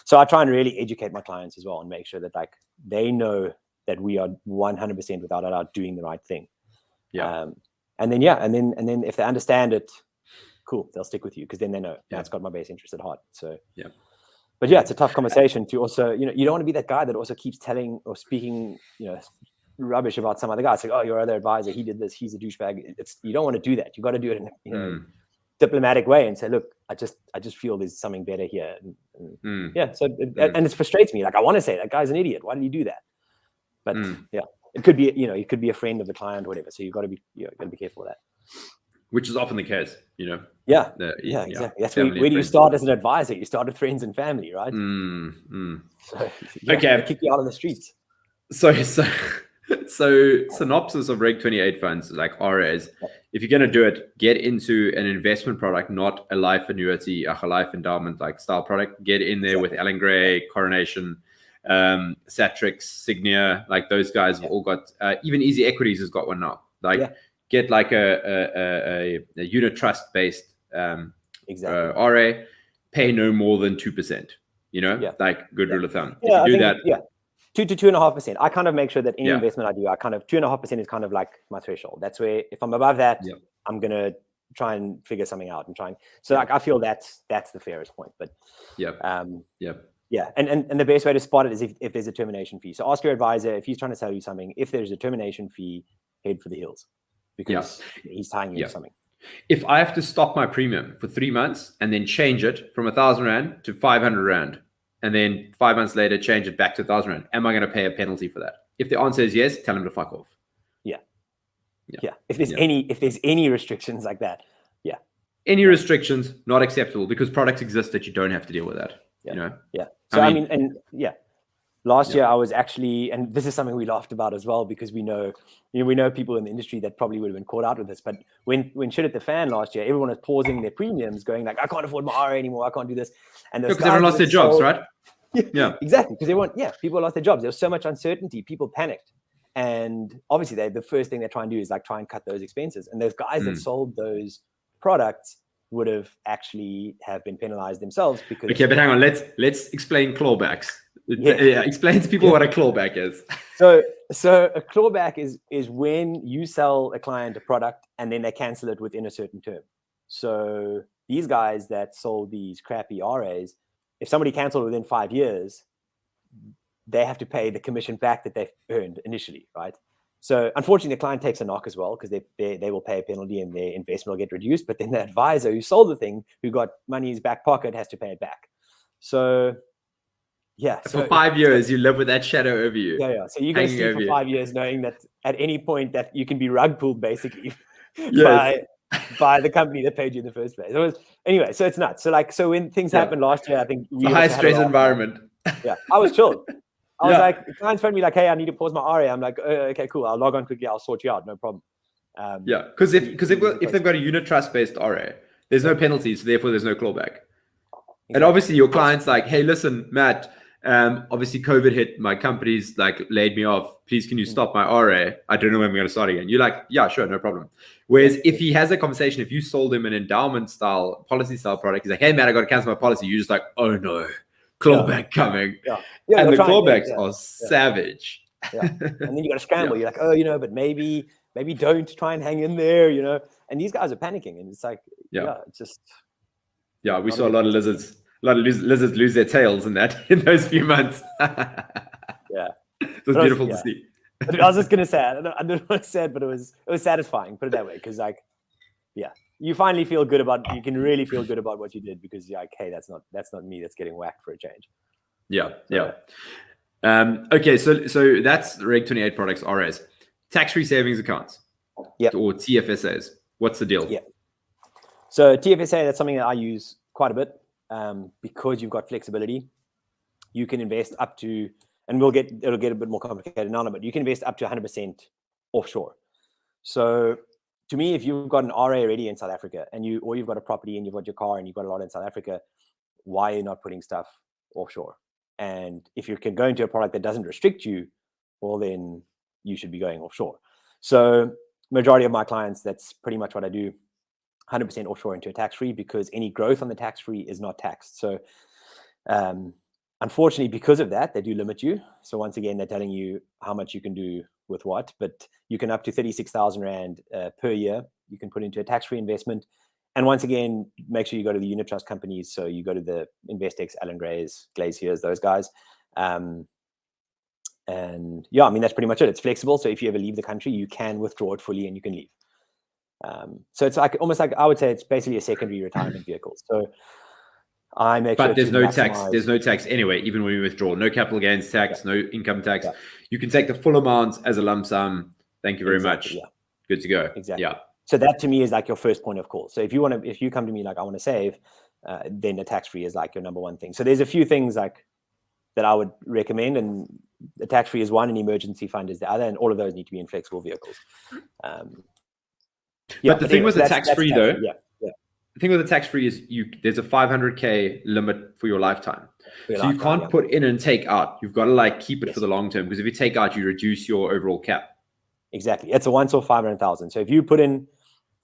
So I try and really educate my clients as well, and make sure that like they know that we are 100% without a doubt doing the right thing. And then if they understand it, cool, they'll stick with you, because then they know that's got my best interest at heart. So but it's a tough conversation to also, you know, you don't want to be that guy that also keeps telling or speaking, you know, rubbish about some other guy. It's like, oh, your other advisor, he did this, he's a douchebag. You don't want to do that. You got to do it in a diplomatic way and say, look, I just feel there's something better here. And it frustrates me. Like, I want to say that guy's an idiot. Why did you do that? But it could be, you know, it could be a friend of the client or whatever. So you've got to be careful of that. Which is often the case, Yeah, yeah, exactly. That's where do you start as an advisor? You start with friends and family, right? So yeah, okay, they kick you out on the streets. So synopsis of Reg 28 funds, like RAs, if you're going to do it, get into an investment product, not a life annuity, a life endowment like style product. Get in there with Alan Gray, Coronation, Satrix, Signia, like those guys have all got, even Easy Equities has got one now. Like get like a unit trust based RA, pay no more than 2%, like good rule of thumb. If you do that. 2 to 2.5%. I kind of make sure that any investment I do, I kind of 2.5% is kind of like my threshold. That's where if I'm above that, I'm gonna try and figure something out and try and like I feel that's the fairest point. But and the best way to spot it is if there's a termination fee. So ask your advisor if he's trying to sell you something. If there's a termination fee, head for the hills because he's tying you to something. If I have to stop my premium for 3 months and then change it from 1,000 Rand to 500 Rand, and then 5 months later change it back to 1,000 Rand, am I going to pay a penalty for that? If the answer is yes, tell him to fuck off. If there's any restrictions like that, any restrictions not acceptable because products exist that you don't have to deal with that. So I mean last year I was actually, and this is something we laughed about as well because we know people in the industry that probably would have been caught out with this. But when shit hit the fan last year, everyone was pausing their premiums, going like, I can't afford my RA anymore, I can't do this. And because everyone lost their jobs, right? Yeah, exactly. Because people lost their jobs. There was so much uncertainty. People panicked, and obviously the first thing they try and do is like try and cut those expenses. And those guys that sold those products would have actually have been penalized themselves because. Okay, but hang on. Let's explain clawbacks. Explain to people what a clawback is. So a clawback is when you sell a client a product and then they cancel it within a certain term. So these guys that sold these crappy RAs, if somebody canceled within 5 years, they have to pay the commission back that they've earned initially, right? So unfortunately, the client takes a knock as well because they will pay a penalty and their investment will get reduced. But then the advisor who sold the thing, who got money in his back pocket, has to pay it back. So for 5 years, you live with that shadow over you. So you go sleep for 5 years knowing that at any point that you can be rug pulled basically by the company that paid you in the first place. Anyway, so it's nuts. So when things happened last year, I think it's a high stress environment. I was chilled. I was like, clients phoned me like, hey, I need to pause my RA. I'm like, okay, cool. I'll log on quickly. I'll sort you out. No problem. Because if they've got a unit trust based RA, there's no penalties, so therefore there's no clawback. And obviously your client's like, hey, listen, Matt, obviously COVID hit, my company's like laid me off. Please, can you stop my RA? I don't know when we're going to start again. You're like, yeah, sure, no problem. Whereas if he has a conversation, if you sold him an endowment style, policy style product, he's like, hey, Matt, I got to cancel my policy. You're just like, oh no, clawback coming. And the clawbacks are savage. And then you got to scramble. You're like, oh, but maybe don't try and hang in there, And these guys are panicking, and it's like, it's just. Yeah, we saw a lot of lizards. A lot of lizards lose their tails in those few months. It was beautiful to see. But I was just gonna say, I don't know what I said, but it was satisfying. Put it that way, because you finally feel good about. You can really feel good about what you did because you're like, hey, that's not me. That's getting whacked for a change. Okay, so that's Reg 28 products, RAs, tax-free savings accounts, or TFSAs. What's the deal? So TFSA, that's something that I use quite a bit. Because you've got flexibility, you can invest up to, and it'll get a bit more complicated now, but you can invest up to 100% offshore. So to me, if you've got an RA already in South Africa or you've got a property and you've got your car and you've got a lot in South Africa, why are you not putting stuff offshore? And if you can go into a product that doesn't restrict you, well, then you should be going offshore. So majority of my clients, that's pretty much what I do. 100% offshore into a tax-free because any growth on the tax-free is not taxed. So unfortunately, because of that, they do limit you. So once again, they're telling you how much you can do with what, but you can up to 36,000 Rand per year. You can put into a tax-free investment. And once again, make sure you go to the unit trust companies. So you go to the Investex, Alan Gray's, Glaziers, those guys. And that's pretty much it. It's flexible. So if you ever leave the country, you can withdraw it fully and you can leave. So it's like almost like I would say it's basically a secondary retirement vehicle. So I make sure. But there's no tax. There's no tax anyway, even when you withdraw. No capital gains tax, no income tax. You can take the full amount as a lump sum. Thank you very much. Good to go. Exactly. So that to me is like your first point of call. So if you come to me like I want to save, then the tax-free is like your number one thing. So there's a few things like that I would recommend, and the tax-free is one, and emergency fund is the other, and all of those need to be in flexible vehicles. But the thing with the tax-free though, the thing with the tax-free is there's a 500K limit for your lifetime. So you can't put in and take out. You've got to like keep it for the long term, because if you take out, you reduce your overall cap. Exactly. It's a once off 500,000. So if you put in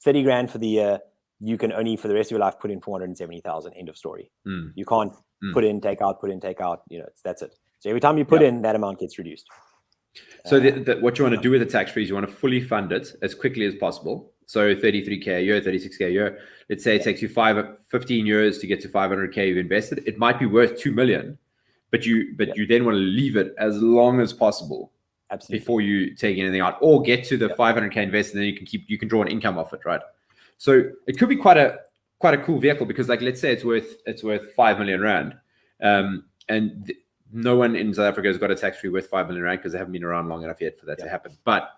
30 grand for the year, you can only for the rest of your life put in 470,000. End of story. You can't put in, take out, put in, take out. That's it. So every time you put in, that amount gets reduced. So what you want to do with the tax-free is you want to fully fund it as quickly as possible. So 33K a year, 36K a year. Let's say it takes you 15 years to get to 500K you've invested. It might be worth 2 million, but you then want to leave it as long as possible. Absolutely. Before you take anything out, or get to the 500K invested, and then you can draw an income off it, right? So it could be quite a cool vehicle, because like let's say it's worth 5 million rand, and no one in South Africa has got a tax-free worth 5 million rand because they haven't been around long enough yet for that to happen. But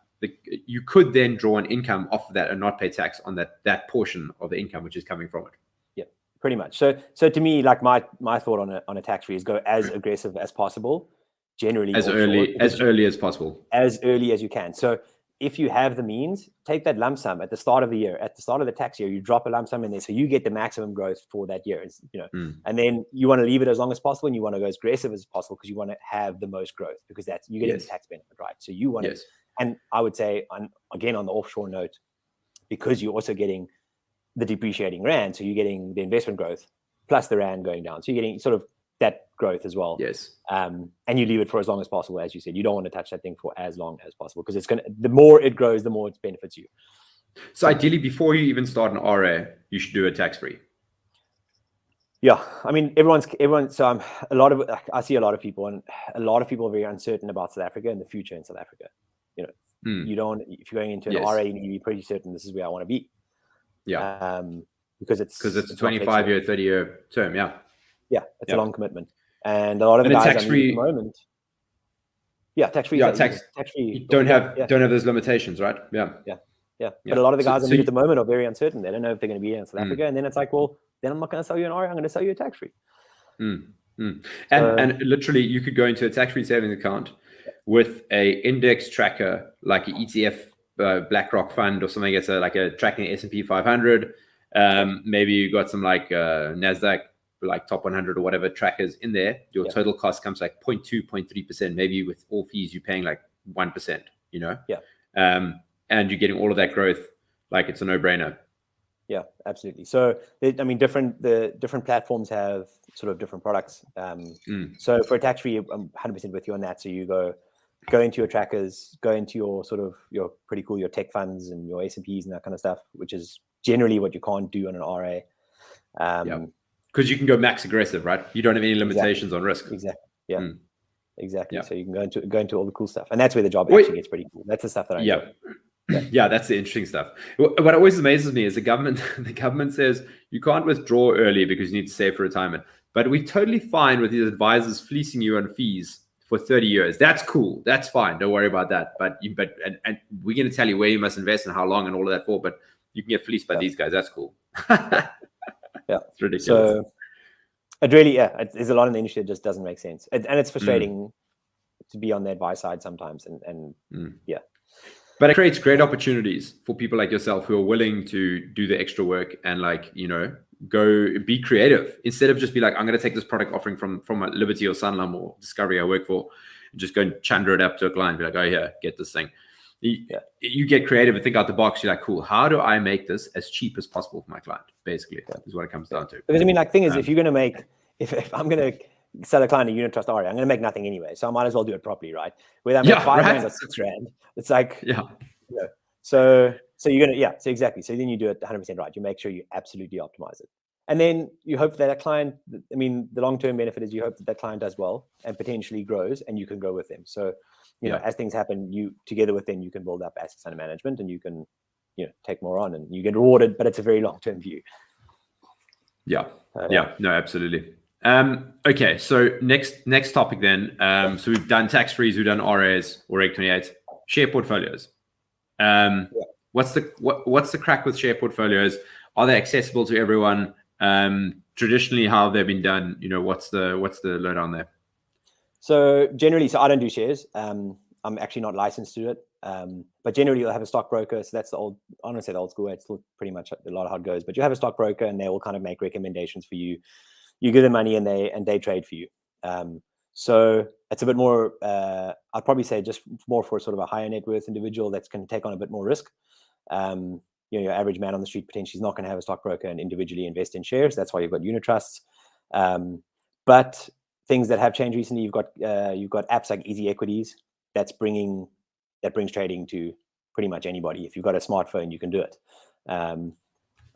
you could then draw an income off of that and not pay tax on that portion of the income which is coming from it. Yeah, pretty much. So to me, like my thought on a tax-free is go as aggressive as possible. Generally as early as possible, as early as you can. So if you have the means, take that lump sum at the start of the year, at the start of the tax year, you drop a lump sum in there, so you get the maximum growth for that year. And then you want to leave it as long as possible, and you want to go as aggressive as possible because you want to have the most growth, because you get the tax benefit, right? So you want to, and I would say again on the offshore note, because you're also getting the depreciating rand, so you're getting the investment growth plus the rand going down, so you're getting sort of that growth as well. Yes. And you leave it for as long as possible. As you said, you don't want to touch that thing for as long as possible, because the more it grows, the more it benefits you. So ideally, before you even start an RA, you should do a tax-free. Yeah. I mean, so I see a lot of people, and a lot of people are very uncertain about South Africa and the future in South Africa. You don't, if you're going into an RA, you need to be pretty certain this is where I want to be. Yeah. Because it's a 25-year, 30-year term. Yeah. Yeah, it's a long commitment, and a lot of the guys at the moment. Yeah, tax-free. Yeah, tax-free. Don't have those limitations, right? Yeah. But a lot of the guys at the moment are very uncertain. They don't know if they're going to be in South Africa, and then it's like, well, then I'm not going to sell you an RA. I'm going to sell you a tax-free. And literally, you could go into a tax-free savings account with a index tracker like an ETF, BlackRock fund or something. It's like a tracking S&P 500. Maybe you got some like Nasdaq, like top 100 or whatever trackers in there. Your total cost comes like 0.2, 0.3%. Maybe with all fees, you're paying like 1%, and you're getting all of that growth. Like it's a no-brainer. Yeah, absolutely. So, the different platforms have sort of different products. So for a tax-free, I'm 100% with you on that. So you go into your trackers, go into your sort of your pretty cool, your tech funds and your S&Ps and that kind of stuff, which is generally what you can't do on an RA. Because you can go max aggressive, right? You don't have any limitations on risk. Exactly. Yeah. Exactly. Yeah. So you can go into all the cool stuff, and that's where the job actually gets pretty cool. That's the stuff that I enjoy. Yeah, that's the interesting stuff. What always amazes me is the government says you can't withdraw early because you need to save for retirement. But we're totally fine with these advisors fleecing you on fees for 30 years. That's cool. That's fine. Don't worry about that. But we're going to tell you where you must invest and how long and all of that for. But you can get fleeced by these guys. That's cool. Yeah, it's ridiculous. So it really, there's a lot in the industry that just doesn't make sense, and it's frustrating to be on the advice side sometimes. And but it creates great opportunities for people like yourself who are willing to do the extra work and go be creative instead of just be like, I'm going to take this product offering from Liberty or Sanlam or Discovery I work for, and just go and chunder it up to a client, be like, oh yeah, get this thing. You get creative and think out the box. You're like, cool, how do I make this as cheap as possible for my client? Basically, is what it comes down to. Because I mean, like, thing is, if you're going to make, if I'm going to sell a client a unit trust RA, I'm going to make nothing anyway, so I might as well do it properly, right? Whether I make 5 rand or 6 rand, it's like, So you're gonna, so exactly. So then you do it 100% right. You make sure you absolutely optimize it, and then you hope that client. I mean, the long-term benefit is you hope that client does well and potentially grows, and you can grow with them. So you know, as things happen, you together with them, you can build up assets under management, and you can take more on, and you get rewarded. But it's a very long-term view. No, absolutely. Okay, so next topic then. So we've done tax frees, we've done RAs or Reg 28, share portfolios. What's the crack with share portfolios? Are they accessible to everyone? Traditionally, how have they been done? What's the lowdown there? So generally, I don't do shares. I'm actually not licensed to it. But generally, you'll have a stockbroker. So that's I don't want to say the old school way. It's still pretty much a lot of how it goes. But you have a stockbroker, and they will kind of make recommendations for you. You give them money, and they trade for you. So it's a bit more. I'd probably say just more for sort of a higher net worth individual that's going to take on a bit more risk. Your average man on the street potentially is not going to have a stockbroker and individually invest in shares. That's why you've got unit trusts. But things that have changed recently, you've got apps like Easy Equities that brings trading to pretty much anybody. If you've got a smartphone, you can do it.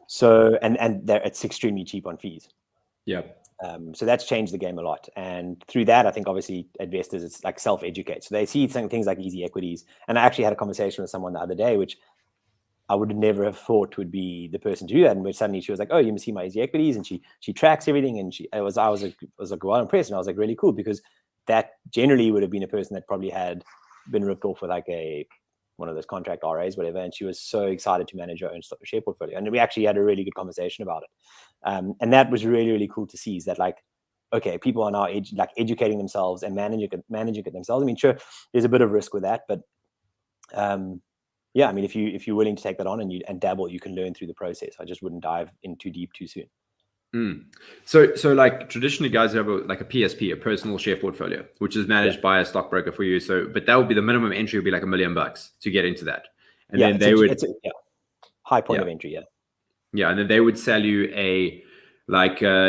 So it's extremely cheap on fees. Yeah. So that's changed the game a lot. And through that, I think obviously investors, it's like self-educate. So they see things like Easy Equities. And I actually had a conversation with someone the other day, which I would never have thought would be the person to do that. And suddenly she was like, "Oh, you must see my Easy Equities," and she tracks everything. And I was like well impressed, and I was like really cool, because that generally would have been a person that probably had been ripped off with like one of those contract RAs, whatever. And she was so excited to manage her own share portfolio, and we actually had a really good conversation about it. And that was really, really cool to see, is that like, okay, people are now educating themselves and managing it themselves. I mean, sure, there's a bit of risk with that, but yeah, I mean, if you're willing to take that on and dabble, you can learn through the process. I just wouldn't dive in too deep too soon. So like traditionally, guys have a PSP, a personal share portfolio, which is managed by a stockbroker for you. So, but that would be the minimum entry would be like $1 million to get into that, and then it's a high point of entry. Yeah, and then they would sell you a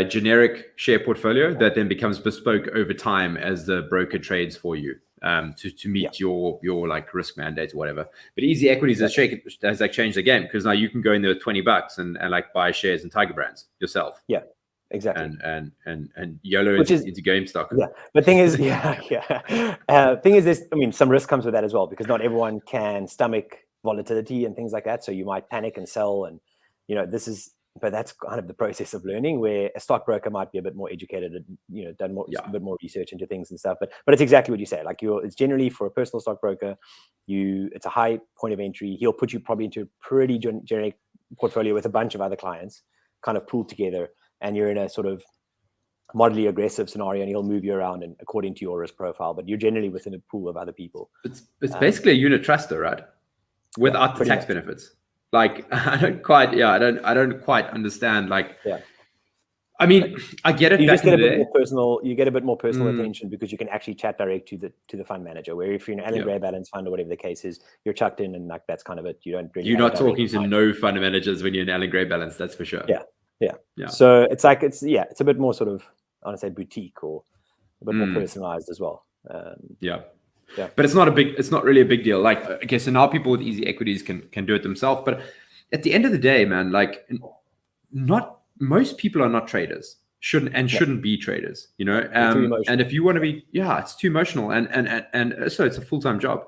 generic share portfolio that then becomes bespoke over time as the broker trades for you. To meet your like risk mandate or whatever. But Easy Equities has changed the game, because now you can go in there with $20 and like buy shares in Tiger Brands yourself. Yeah, exactly. And YOLO into GameStop. Yeah, but thing is, thing is, I mean, some risk comes with that as well, because not everyone can stomach volatility and things like that. So you might panic and sell, and but that's kind of the process of learning, where a stockbroker might be a bit more educated and done a bit more research into things and stuff. But it's exactly what you say. Like it's generally for a personal stockbroker, it's a high point of entry. He'll put you probably into a pretty generic portfolio with a bunch of other clients, kind of pooled together, and you're in a sort of moderately aggressive scenario, and he'll move you around and according to your risk profile. But you're generally within a pool of other people. It's basically a unit truster, right? Without the tax benefits. Like I don't quite understand. I mean, I get it. You just get a bit more personal. You get a bit more personal attention, because you can actually chat direct to the fund manager. Where if you're an Allen Gray balance fund or whatever the case is, you're chucked in, and like that's kind of it. You don't really. You're not talking to no fund managers when you're in Allen Gray balance. That's for sure. Yeah. So it's a bit more sort of, I want to say boutique, or a bit more personalized as well. But it's not really a big deal. Like, okay, so now people with Easy Equities can do it themselves. But at the end of the day, man, like not most people are not traders, shouldn't be traders, and if you want to be, it's too emotional. And so it's a full-time job.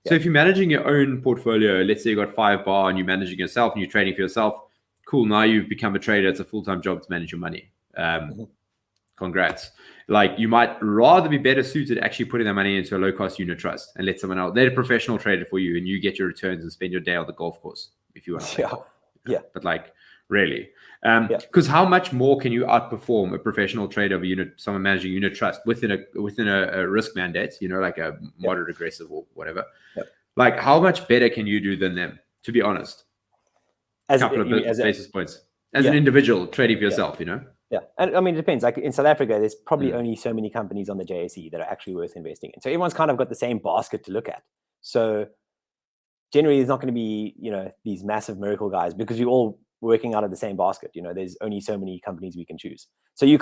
So if you're managing your own portfolio, let's say you got 5 bar and you're managing yourself and you're trading for yourself, cool. Now you've become a trader. It's a full-time job to manage your money. Congrats. Like, you might rather be better suited actually putting that money into a low-cost unit trust and let someone else, let a professional trader for you, and you get your returns and spend your day on the golf course if you want to. But like, really, because how much more can you outperform a professional trader of someone managing unit trust within a risk mandate, like a moderate aggressive or whatever? Like, how much better can you do than them? To be honest, a couple of basis points as an individual trading for yourself, Yeah, and I mean, it depends. Like in South Africa, there's probably only so many companies on the JSE that are actually worth investing in. So everyone's kind of got the same basket to look at. So generally, there's not going to be, these massive miracle guys, because you're all working out of the same basket. There's only so many companies we can choose. So you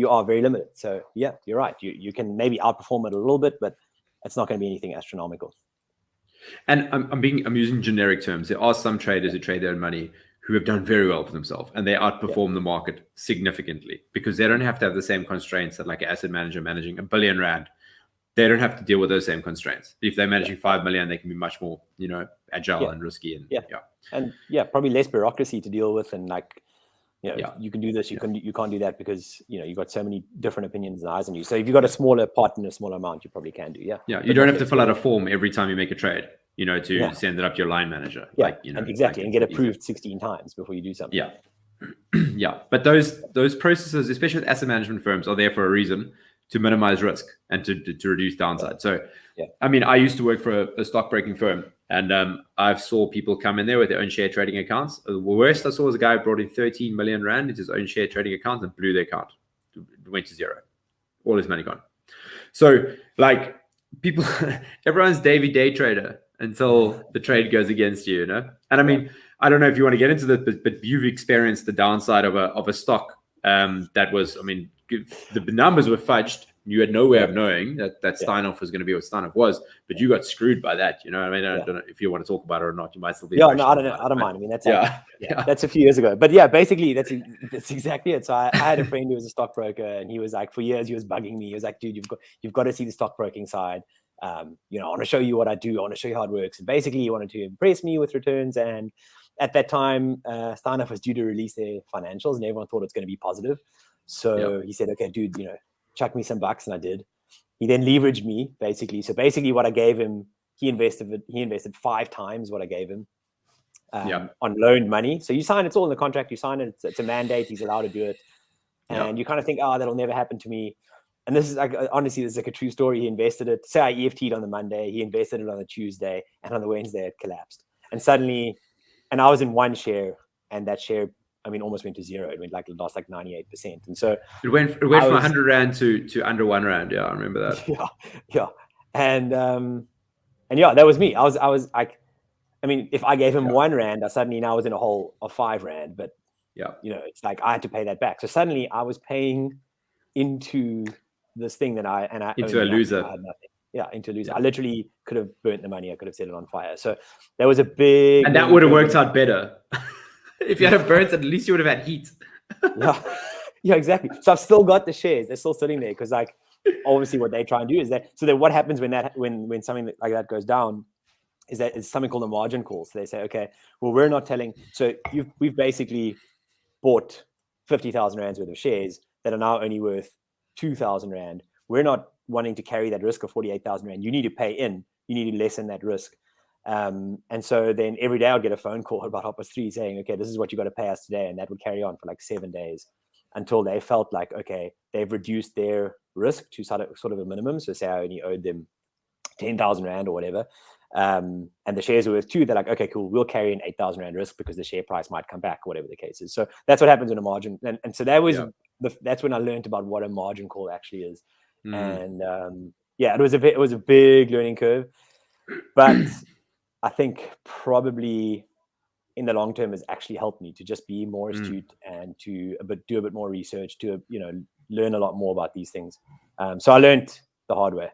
are very limited. So yeah, you're right. You can maybe outperform it a little bit, but it's not going to be anything astronomical. And I'm using generic terms. There are some traders who trade their own money who have done very well for themselves, and they outperform the market significantly, because they don't have to have the same constraints that like an asset manager managing R1 billion. They don't have to deal with those same constraints. If they're managing 5 million, they can be much more, agile and risky. And probably less bureaucracy to deal with, and like, you can do this, you can't do that, because you've got so many different opinions and eyes on you. So if you've got a smaller pot and a smaller amount, you probably can do. You don't have to fill out a form every time you make a trade. to send it up to your line manager. Yeah, and exactly, and get approved 16 times before you do something. Yeah. Yeah. But those processes, especially with asset management firms, are there for a reason, to minimize risk and to reduce downside. So, I mean, I used to work for a stockbroking firm, and I've saw people come in there with their own share trading accounts. The worst I saw was a guy who brought in 13 million rand into his own share trading account and blew the account. It went to zero. All his money gone. So, like, people, everyone's day trader until the trade goes against you, And I mean, I don't know if you want to get into that, but you've experienced the downside of a stock that was, I mean, the numbers were fudged. You had no way of knowing that Steinhoff was going to be what Steinhoff was, but you got screwed by that. I mean, I don't know if you want to talk about it or not. You might still be. Yeah, no, I don't know. I don't mind. I mean, that's that's a few years ago. But yeah, basically, that's exactly it. So I had a friend who was a stockbroker, and he was like, for years, he was bugging me. He was like, dude, you've got to see the stockbroking side. I want to show you what I do. I want to show you how it works. And basically, he wanted to impress me with returns. And at that time, Steinhoff was due to release their financials, and everyone thought it's going to be positive. So he said, okay, dude, chuck me some bucks, and I did. He then leveraged me, basically. So basically what I gave him, he invested 5 times what I gave him on loaned money. So you sign, it's all in the contract. You sign it. It's a mandate. He's allowed to do it. And you kind of think, that'll never happen to me. And this is like, honestly, this is like a true story. He invested it. Say I EFT'd on the Monday. He invested it on the Tuesday. And on the Wednesday, it collapsed. And suddenly, and I was in one share, and that share, I mean, almost went to zero. It went lost 98%. And so it went from 100 rand to under 1 rand. Yeah, I remember that. Yeah. And that was me. I was like, I mean, if I gave him 1 rand, I suddenly now was in a hole of 5 rand. But it's like I had to pay that back. So suddenly I was paying into this thing that I into a loser. I had nothing. Yeah, into a loser. I literally could have burnt the money. I could have set it on fire. So there was a big, and that would have worked out better. If you had burnt, at least you would have had heat. Yeah, exactly. So I've still got the shares. They're still sitting there because, like, obviously what they try and do is that. So then what happens when something like that goes down is that it's something called a margin call. So they say, okay, well, we're not telling. So we've basically bought 50,000 rands worth of shares that are now only worth 2,000 rand. We're not wanting to carry that risk of 48,000 rand. You need to pay in. You need to lessen that risk. And so then every day I'll get a phone call about 3:30 saying, okay, this is what you got to pay us today. And that would carry on for like 7 days until they felt like, okay, they've reduced their risk to sort of a minimum. So say I only owed them 10,000 rand or whatever. And the shares were worth 2. They're like, okay, cool. We'll carry an 8,000 rand risk because the share price might come back, or whatever the case is. So that's what happens in a margin. And so that was that's when I learned about what a margin call actually is. And it was a big learning curve, but I think probably in the long term has actually helped me to just be more astute and to do a bit more research, to learn a lot more about these things. So I learned the hard way.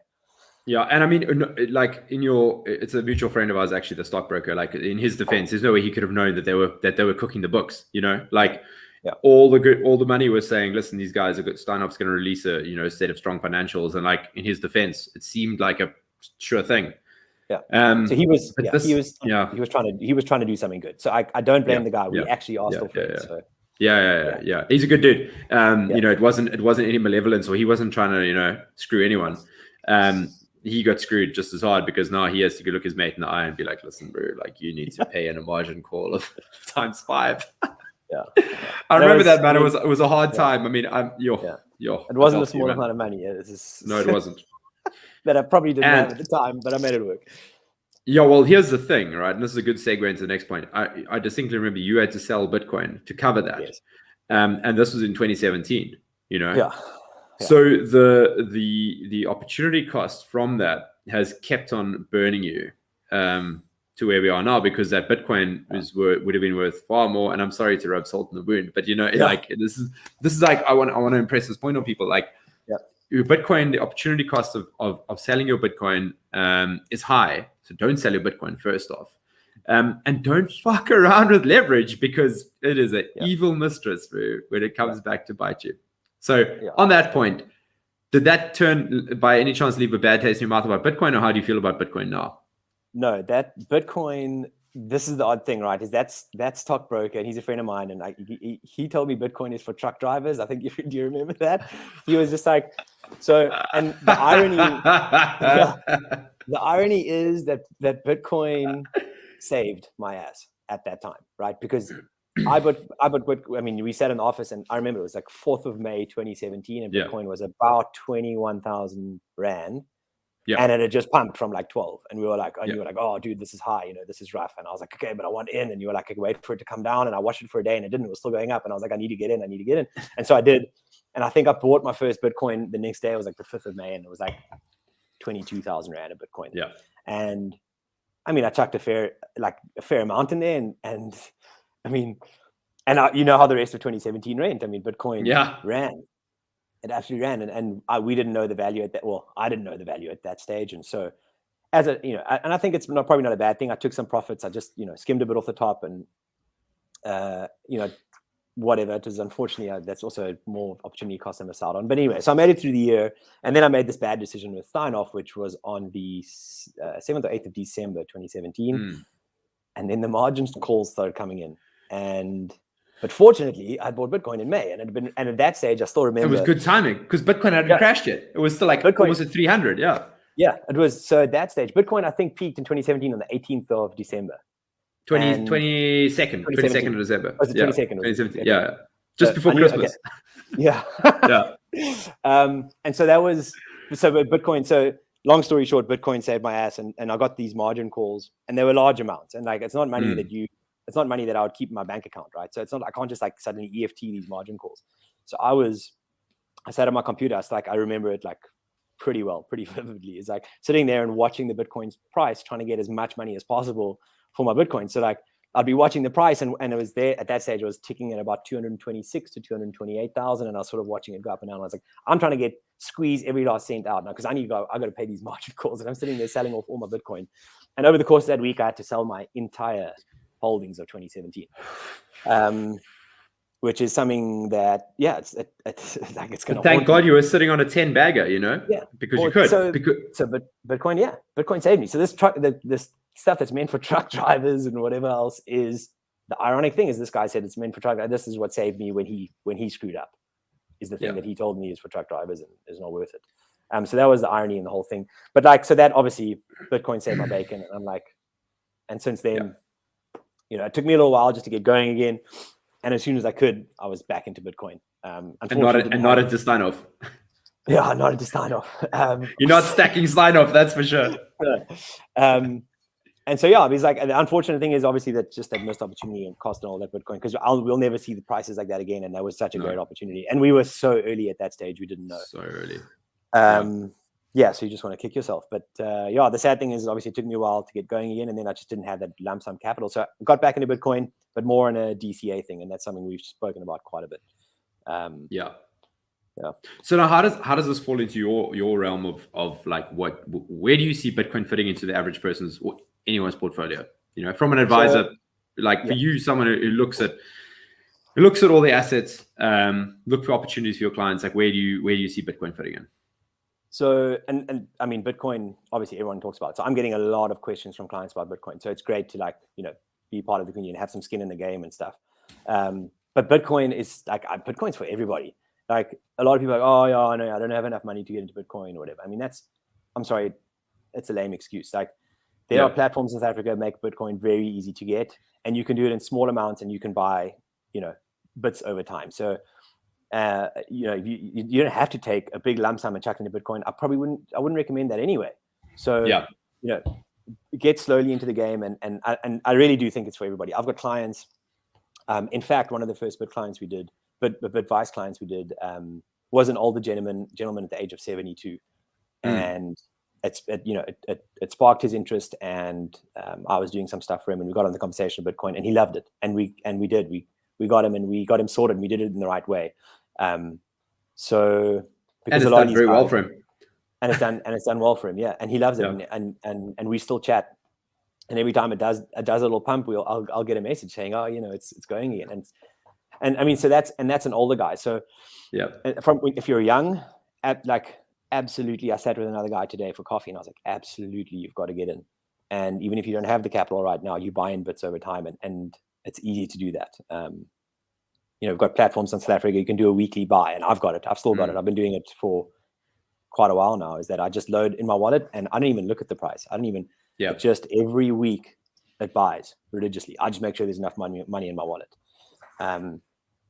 Yeah, and I mean, like it's a mutual friend of ours, actually, the stockbroker. Like, in his defense, there's no way he could have known that they were cooking the books. All the money was saying, listen, these guys are good. Steinhoff's going to release a set of strong financials, and like in his defense, it seemed like a sure thing. Yeah. So he was trying to do something good. So I don't blame the guy. We actually are still friends. So. Yeah. He's a good dude. It wasn't any malevolence, or he wasn't trying to screw anyone. He got screwed just as hard because now he has to go look his mate in the eye and be like, listen, bro, like, you need to pay in a margin call of times 5. I remember that, man. It was a hard time. I mean, it wasn't a small amount of money. No, it wasn't. That I probably didn't have at the time, but I made it work. Yeah, well, here's the thing, right? And this is a good segue into the next point. I distinctly remember you had to sell Bitcoin to cover that. Yes. And this was in 2017, So the opportunity cost from that has kept on burning you to where we are now, because that Bitcoin would have been worth far more. And I'm sorry to rub salt in the wound, but like this is like I want to impress this point on people. Like, your Bitcoin, the opportunity cost of selling your Bitcoin is high. So don't sell your Bitcoin first off. And don't fuck around with leverage, because it is an evil mistress when it comes back to bite you. So on that point, did that turn, by any chance, leave a bad taste in your mouth about Bitcoin, or how do you feel about Bitcoin now? No, that Bitcoin, this is the odd thing, right? Is that's stockbroker, and he's a friend of mine, and he told me Bitcoin is for truck drivers. I think do you remember that? He was just like, so, and the irony, the irony is that Bitcoin saved my ass at that time, right? Because I bought Bitcoin. I mean, we sat in the office, and I remember it was like 4th of May 2017, and Bitcoin was about 21,000 rand. Yeah. And it had just pumped from like 12. And we were like, you were like, oh, dude, this is high. You know, this is rough. And I was like, okay, but I want in. And you were like, I can wait for it to come down. And I watched it for a day and it didn't. It was still going up. And I was like, I need to get in. And so I did. And I think I bought my first Bitcoin the next day. It was like the 5th of May. And it was like 22,000 rand a Bitcoin. Yeah. And I mean, I chucked a fair amount in there. And I mean, you know how the rest of 2017 went. I mean, Bitcoin ran. It absolutely ran, and we didn't know the value at that. Well, I didn't know the value at that stage, and so and I think it's probably not a bad thing. I took some profits. I just skimmed a bit off the top, and whatever. It was unfortunately that's also more opportunity cost I missed out on. But anyway, so I made it through the year, and then I made this bad decision with Steinhoff, which was on the 7th or 8th of December 2017, and then the margins calls started coming in, but fortunately, I bought Bitcoin in May, and at that stage, I still remember it was good timing because Bitcoin hadn't crashed yet. It was still like Bitcoin, almost at 300. Yeah, it was. So at that stage, Bitcoin I think peaked in 2017 on the 18th of December. 22nd of December. Was it 22nd? 2017. Yeah, just before Christmas. Okay. Yeah. And so that was Bitcoin. So long story short, Bitcoin saved my ass, and I got these margin calls, and they were large amounts, and like it's not money it's not money that I would keep in my bank account, right? So it's not, I can't just like suddenly EFT these margin calls. So I sat on my computer. It's like, I remember it like pretty vividly. It's like sitting there and watching the Bitcoin's price, trying to get as much money as possible for my Bitcoin. So like I'd be watching the price, and it was there at that stage, it was ticking at about 226 to 228,000. And I was sort of watching it go up and down. I was like, I'm trying to squeeze every last cent out now, because I got to pay these margin calls, and I'm sitting there selling off all my Bitcoin. And over the course of that week, I had to sell my entire holdings of 2017, which is something that it's like it's gonna. Thank God you were sitting on a 10 bagger, because you could. But Bitcoin saved me. So this this stuff that's meant for truck drivers and whatever else is the ironic thing is this guy said it's meant for truck drivers. This is what saved me when he screwed up. Is the thing that he told me is for truck drivers and is not worth it. So that was the irony in the whole thing. But like, so that obviously Bitcoin saved my bacon, and I'm like, and since then. It took me a little while just to get going again, and as soon as I could, I was back into Bitcoin. And not at Steinhoff. Yeah, not at Steinhoff. You're not stacking Steinhoff, that's for sure. And so it's like the unfortunate thing is obviously that just that missed opportunity and cost and all that Bitcoin, because we'll never see the prices like that again, and that was such a great opportunity. And we were so early at that stage, we didn't know. So early. So you just want to kick yourself. But the sad thing is obviously it took me a while to get going again, and then I just didn't have that lump sum capital. So I got back into Bitcoin, but more on a DCA thing, and that's something we've spoken about quite a bit. So now how does this fall into your realm of like where do you see Bitcoin fitting into the average person's or anyone's portfolio? From an advisor, for you, someone who looks at all the assets, look for opportunities for your clients, like where do you see Bitcoin fitting in? So, and I mean, Bitcoin, obviously everyone talks about it. So I'm getting a lot of questions from clients about Bitcoin. So it's great to be part of the community and have some skin in the game and stuff. But Bitcoin is Bitcoin's for everybody. Like a lot of people are like, oh yeah, I know, I don't have enough money to get into Bitcoin or whatever. I mean, I'm sorry, it's a lame excuse. Like there are platforms in South Africa that make Bitcoin very easy to get, and you can do it in small amounts, and you can buy, bits over time. So, you don't have to take a big lump sum and chuck into Bitcoin. I wouldn't recommend that anyway. So, get slowly into the game, and I really do think it's for everybody. I've got clients. In fact, one of the first Bitvice clients we did was an older gentleman at the age of 72, and it sparked his interest, and I was doing some stuff for him, and we got on the conversation of Bitcoin, and he loved it, and we got him, and we got him sorted, and we did it in the right way. So because it's done very well for him, and it's done well for him, and he loves it, and we still chat, and every time it does a little pump, I'll get a message saying, oh, it's going again, and I mean, so that's an older guy. So if you're young, absolutely, I sat with another guy today for coffee, and I was like, absolutely, you've got to get in, and even if you don't have the capital right now, you buy in bits over time, and it's easy to do that. We've got platforms in South Africa. You can do a weekly buy, and I've got it. I've still got it. I've been doing it for quite a while now, is that I just load in my wallet and I don't even look at the price. I don't even, just every week it buys religiously. I just make sure there's enough money in my wallet. And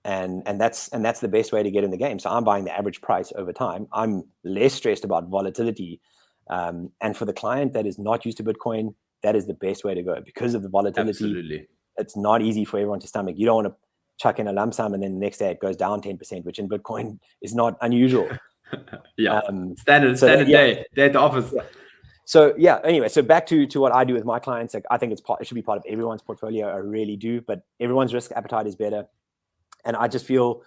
that's the best way to get in the game. So I'm buying the average price over time. I'm less stressed about volatility. And for the client that is not used to Bitcoin, that is the best way to go because of the volatility. Absolutely. It's not easy for everyone to stomach. You don't want to chuck in a lump sum and then the next day it goes down 10%, which in Bitcoin is not unusual. Standard day at the office. So anyway, so back to what I do with my clients. Like, I think it should be part of everyone's portfolio. I really do, but everyone's risk appetite is better. And I just feel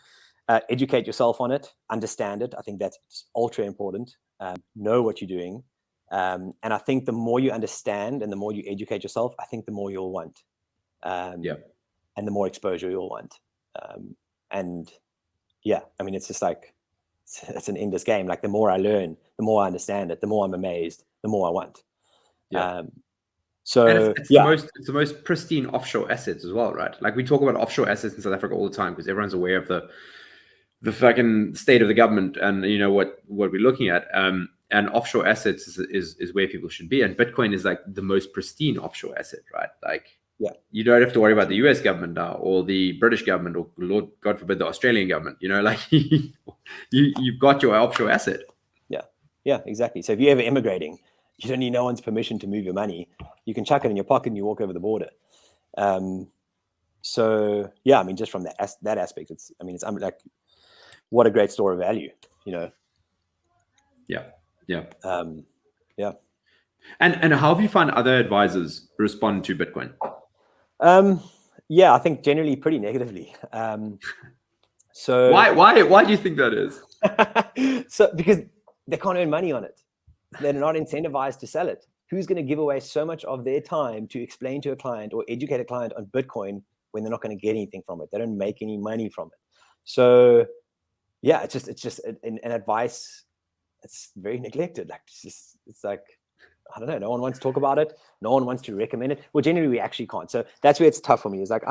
educate yourself on it, understand it. I think that's ultra important. Know what you're doing. And I think the more you understand and the more you educate yourself, I think the more you'll want. And the more exposure you'll want. And I mean, it's just like, it's an endless game. Like, the more I learn, the more I understand it, the more I'm amazed, the more I want. So it's the most pristine offshore assets as well, right? Like, we talk about offshore assets in South Africa all the time because everyone's aware of the fucking state of the government and what we're looking at. And offshore assets is where people should be. And Bitcoin is like the most pristine offshore asset, right? Like, you don't have to worry about the US government now or the British government or, Lord God forbid, the Australian government. Like you've got your offshore asset. Yeah, exactly. So if you're ever immigrating, you don't need no one's permission to move your money. You can chuck it in your pocket and you walk over the border. So I mean, just from that aspect, it's like, what a great store of value, And how have you found other advisors respond to Bitcoin? I think generally pretty negatively. So why do you think that is? So because they can't earn money on it. They're not incentivized to sell it. Who's going to give away so much of their time to explain to a client or educate a client on Bitcoin when they're not going to get anything from it? They don't make any money from it. So it's just an advice. It's very neglected. Like, it's like, I don't know. No one wants to talk about it. No one wants to recommend it. Well, generally we actually can't. So that's where it's tough for me. It's like,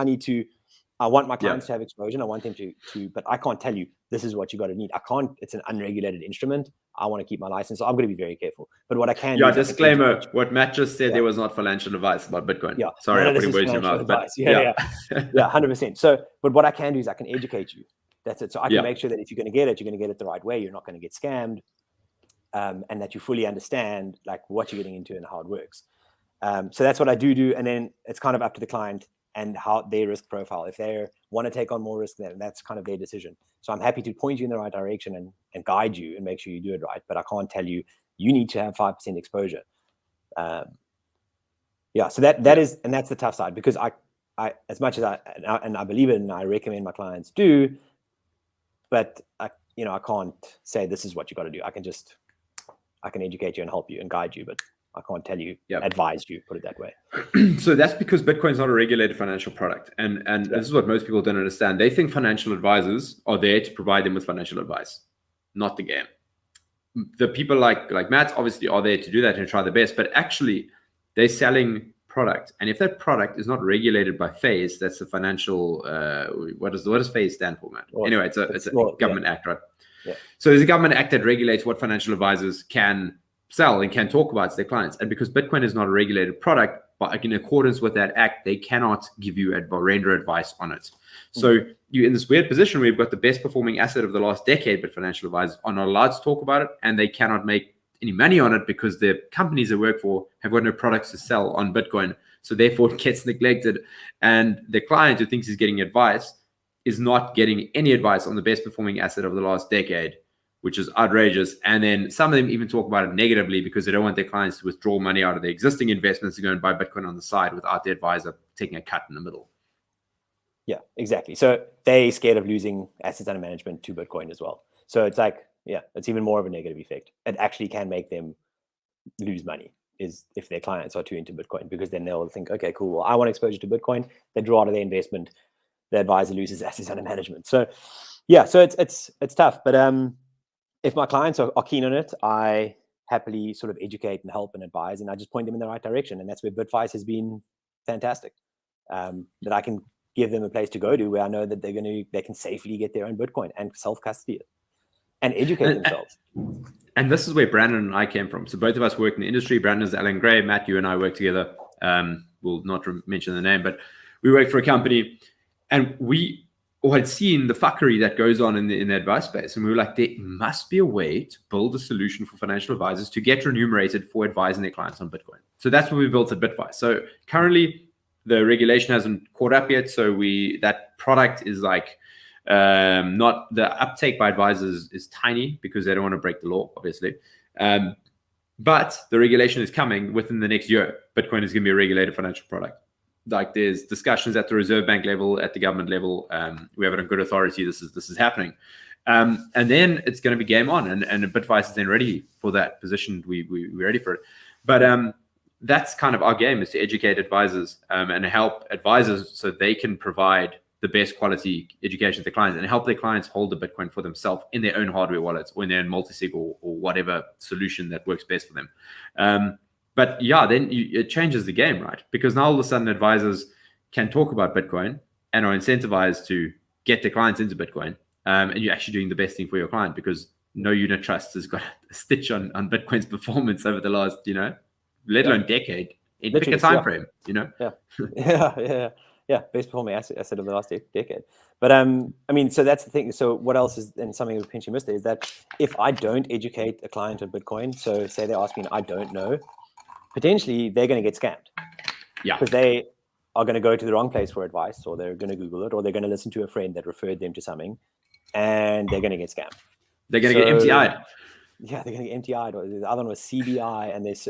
I want my clients to have exposure. And I want them to, but I can't tell you this is what you got to need. I can't. It's an unregulated instrument. I want to keep my license, so I'm going to be very careful. But what I can do. Disclaimer: what Matt just said there was not financial advice about Bitcoin. Sorry, I'm putting words in your mouth. But 100%. So, but what I can do is I can educate you. That's it. So I can make sure that if you're going to get it, you're going to get it the right way. You're not going to get scammed, and that you fully understand like what you're getting into and how it works. So that's what I do. And then it's kind of up to the client and how their risk profile. If they want to take on more risk, then that's kind of their decision. So I'm happy to point you in the right direction and guide you and make sure you do it right. But I can't tell you need to have 5% exposure. So that is, and that's the tough side, because I as much as I believe it and I recommend my clients do, but I can't say this is what you got to do. I can educate you and help you and guide you, but I can't tell you, advise you, put it that way. So that's because Bitcoin is not a regulated financial product. And this is what most people don't understand. They think financial advisors are there to provide them with financial advice, not the game. The people like Matt obviously are there to do that and try the best, but actually they're selling product. And if that product is not regulated by FAIS, that's the financial, what does FAIS stand for, Matt? Well, anyway, it's a government act, right? Yeah. So there's a government act that regulates what financial advisors can sell and can talk about to their clients. And because Bitcoin is not a regulated product, but in accordance with that act, they cannot give you render advice on it. So you're in this weird position where you've got the best performing asset of the last decade, but financial advisors are not allowed to talk about it, and they cannot make any money on it because the companies they work for have got no products to sell on Bitcoin. So therefore it gets neglected. And the client who thinks he's getting advice is not getting any advice on the best performing asset of the last decade, which is outrageous. And then some of them even talk about it negatively because they don't want their clients to withdraw money out of their existing investments to go and buy Bitcoin on the side without the advisor taking a cut in the middle. Yeah, exactly. So they're scared of losing assets under management to Bitcoin as well. So it's like, it's even more of a negative effect. It actually can make them lose money is if their clients are too into Bitcoin, because then they'll think, okay, cool, well, I want exposure to Bitcoin. They draw out of their investment. The advisor loses assets under management. So so it's tough. But if my clients are keen on it, I happily sort of educate and help and advise, and I just point them in the right direction. And that's where Bitvice has been fantastic. That I can give them a place to go to where I know that they can safely get their own Bitcoin and self-custody it. and educate themselves. And this is where Brandon and I came from. So both of us work in the industry. Brandon's Alan Gray. Matt, you and I work together. We'll not mention the name, but we worked for a company, and we all had seen the fuckery that goes on in the advice space. And we were like, there must be a way to build a solution for financial advisors to get remunerated for advising their clients on Bitcoin. So that's what we built at Bitvice. So currently the regulation hasn't caught up yet. So that product is like, not the uptake by advisors is tiny because they don't want to break the law, obviously. But the regulation is coming within the next year. Bitcoin is going to be a regulated financial product. Like there's discussions at the Reserve Bank level, at the government level. We have it on good authority. This is happening. And then it's going to be game on. And Bitvice is then ready for that position. We're ready for it. But that's kind of our game, is to educate advisors and help advisors so they can provide the best quality education to their clients and help their clients hold the Bitcoin for themselves in their own hardware wallets or in their own multi-sig or whatever solution that works best for them. But yeah, then it changes the game, right? Because now all of a sudden advisors can talk about Bitcoin and are incentivized to get their clients into Bitcoin. And you're actually doing the best thing for your client, because no unit trust has got a stitch on Bitcoin's performance over the last, let alone decade. Pick a time frame, Yeah, best performing asset of the last decade. But I mean, so that's the thing. So what else is, and something we potentially missed, is that if I don't educate a client on Bitcoin, so say they ask me and I don't know, potentially they're going to get scammed. Yeah. Because they are going to go to the wrong place for advice, or they're going to Google it, or they're going to listen to a friend that referred them to something, and they're going to get scammed. They're going to get MTI'd. Yeah, they're going to get MTI'd. Or the other one was CBI, and there's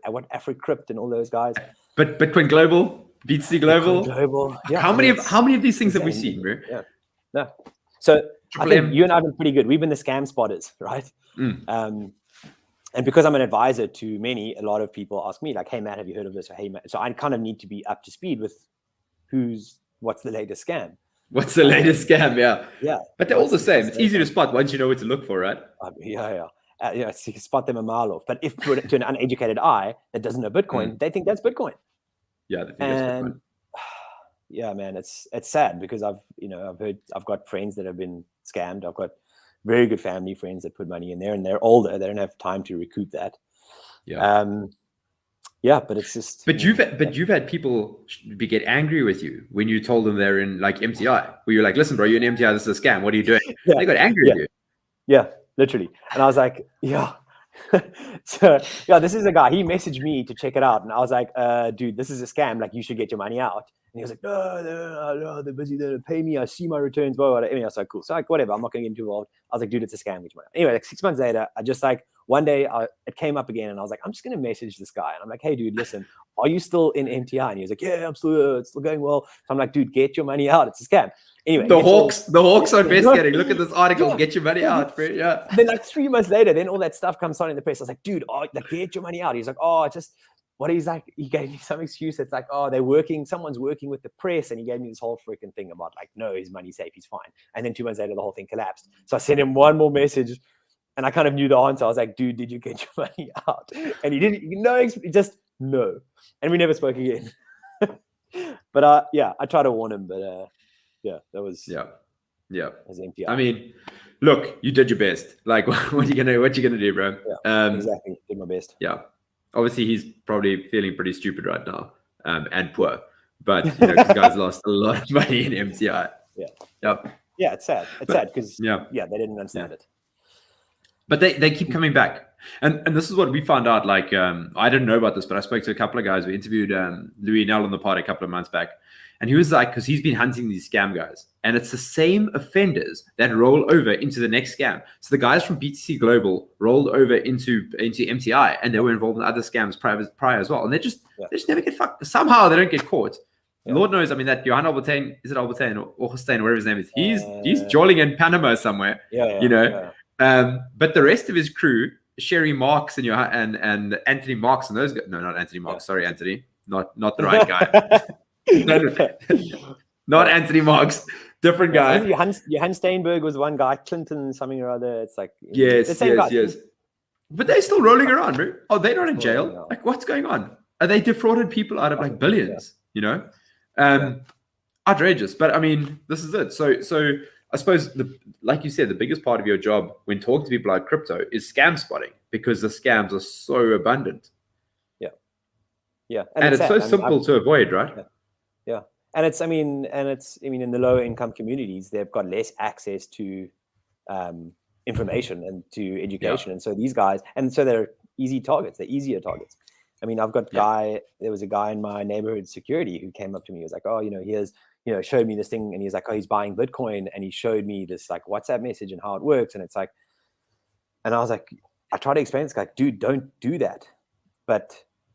what AfriCrypt and all those guys. But Bitcoin Global, BTC Global. Yeah. How many of these things have we seen, bro? Yeah. No. So I think you and I have been pretty good. We've been the scam spotters, right? And because I'm an advisor to many, a lot of people ask me like, "Hey Matt, have you heard of this?" Or "Hey Matt," so I kind of need to be up to speed with what's the latest scam. What's the latest scam? Yeah. But they're all the same. It's easy to spot once you know what to look for, right? Yeah, you can spot them a mile off. But if to an uneducated eye that doesn't know Bitcoin, they think that's Bitcoin. Yeah, they think that's Bitcoin. Yeah, man, it's sad because I've got friends that have been scammed. I've got very good family friends that put money in there, and they're older. They don't have time to recoup that. Yeah. But it's just. But you've had people get angry with you when you told them they're in like MTI. Where you're like, "Listen, bro, you're in MTI. This is a scam. What are you doing?" They got angry with you. Yeah, literally. And I was like, yeah. So yeah, this is a guy. He messaged me to check it out, and I was like, "Dude, this is a scam. Like, you should get your money out." And he was like, "No, they're busy. They don't pay me. I see my returns." Blah, blah, blah. Anyway, I was like, "Cool." So like, whatever. I'm not going to get involved. I was like, "Dude, it's a scam. Get your money out." Anyway, like 6 months later, I just like one day it came up again, and I was like, "I'm just going to message this guy." And I'm like, "Hey, dude, listen, are you still in MTI?" And he was like, "Yeah, I'm still. It's still going well." So I'm like, "Dude, get your money out. It's a scam." Anyway, the Hawks are investigating. Look at this article. Get your money out, bro. Yeah. Then like 3 months later, then all that stuff comes on in the press. I was like, "Dude, get your money out." He's like, "Oh, just what?" He's like, he gave me some excuse. It's like, "Oh, someone's working with the press," and he gave me this whole freaking thing about like, "No, his money's safe, he's fine." And then 2 months later, the whole thing collapsed. So I sent him one more message, and I kind of knew the answer. I was like, "Dude, did you get your money out?" And he didn't. Just no. And we never spoke again. But I tried to warn him, but that was Yeah. As MTI. I mean, look, you did your best. Like, what you gonna do, bro? Yeah, exactly. Did my best. Yeah. Obviously, he's probably feeling pretty stupid right now, and poor. But because guys lost a lot of money in MTI. Yeah. Yep. Yeah, it's sad. It's sad because they didn't understand it. But they keep coming back, and this is what we found out. Like, I didn't know about this, but I spoke to a couple of guys. We interviewed Louis Nell on the pod a couple of months back. And he was like, because he's been hunting these scam guys, and it's the same offenders that roll over into the next scam. So the guys from BTC Global rolled over into MTI, and they were involved in other scams prior as well. And they just never get fucked. Somehow they don't get caught. Yeah. Lord knows, I mean, that Johan Albertine, is it Albertine or Hostain, whatever his name is, he's jolling in Panama somewhere. But the rest of his crew, Sherry Marks and Anthony Marks and those guys, no, not Anthony Marks, sorry, Anthony, not the right guy. Not Anthony Marks, different guy. Johan Steinberg was one guy, Clinton something or other. It's like yes. But they're still rolling around, bro. Oh, they're not in jail. Like, what's going on? Are they defrauded people out of like billions? Outrageous. But I mean, this is it. So I suppose like you said, the biggest part of your job when talking to people like crypto is scam spotting, because the scams are so abundant. Yeah, and it's so simple to avoid, right? Yeah. And it's I mean in the lower income communities, they've got less access to information and to education, and so these guys, and so they're easier targets. I mean, I've got there was a guy in my neighborhood security who came up to me. He was like, oh, here's, showed me this thing, and he's like, oh, he's buying Bitcoin, and he showed me this like WhatsApp message and how it works, and it's like, and I was like, I tried to explain this guy, dude, don't do that, but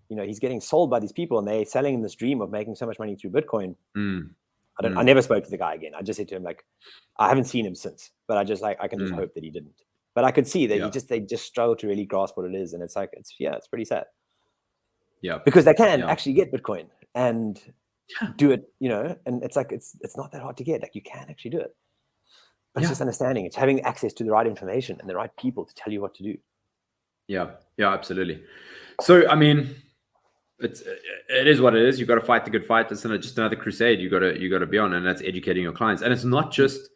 he's getting sold by these people, and they're selling him this dream of making so much money through Bitcoin. I never spoke to the guy again. I just said to him, like, I haven't seen him since, but I just I can just hope that he didn't. But I could see that they just struggle to really grasp what it is, and it's like it's pretty sad. Yeah, because they can actually get Bitcoin and do it, and it's like it's not that hard to get. Like, you can actually do it, but it's just understanding. It's having access to the right information and the right people to tell you what to do. Yeah, absolutely. So I mean, it is what it is. You've got to fight the good fight. It's just another crusade you got to be on, and that's educating your clients. And it's not just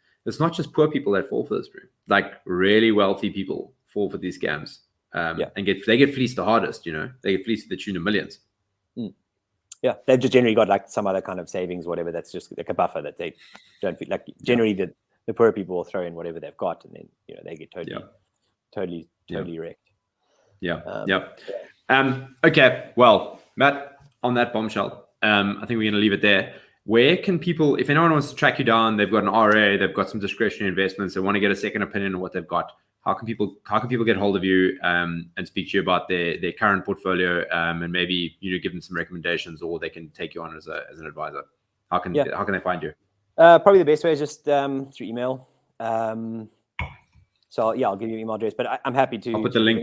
poor people that fall for this, bro. Like, really wealthy people fall for these scams, and they get fleeced the hardest. They get fleeced to the tune of millions. Yeah, they've just generally got like some other kind of savings, whatever. That's just like a buffer that they don't feel like. Generally, the poor people will throw in whatever they've got, and then they get totally wrecked. Okay, well, Matt, on that bombshell, I think we're going to leave it there. Where can people, if anyone wants to track you down, they've got an RA, they've got some discretionary investments, they want to get a second opinion on what they've got, how can people get hold of you and speak to you about their current portfolio, and maybe give them some recommendations, or they can take you on as an advisor? How can they find you? Probably the best way is just through email. So I'll give you an email address, but I'm happy to. I'll put the link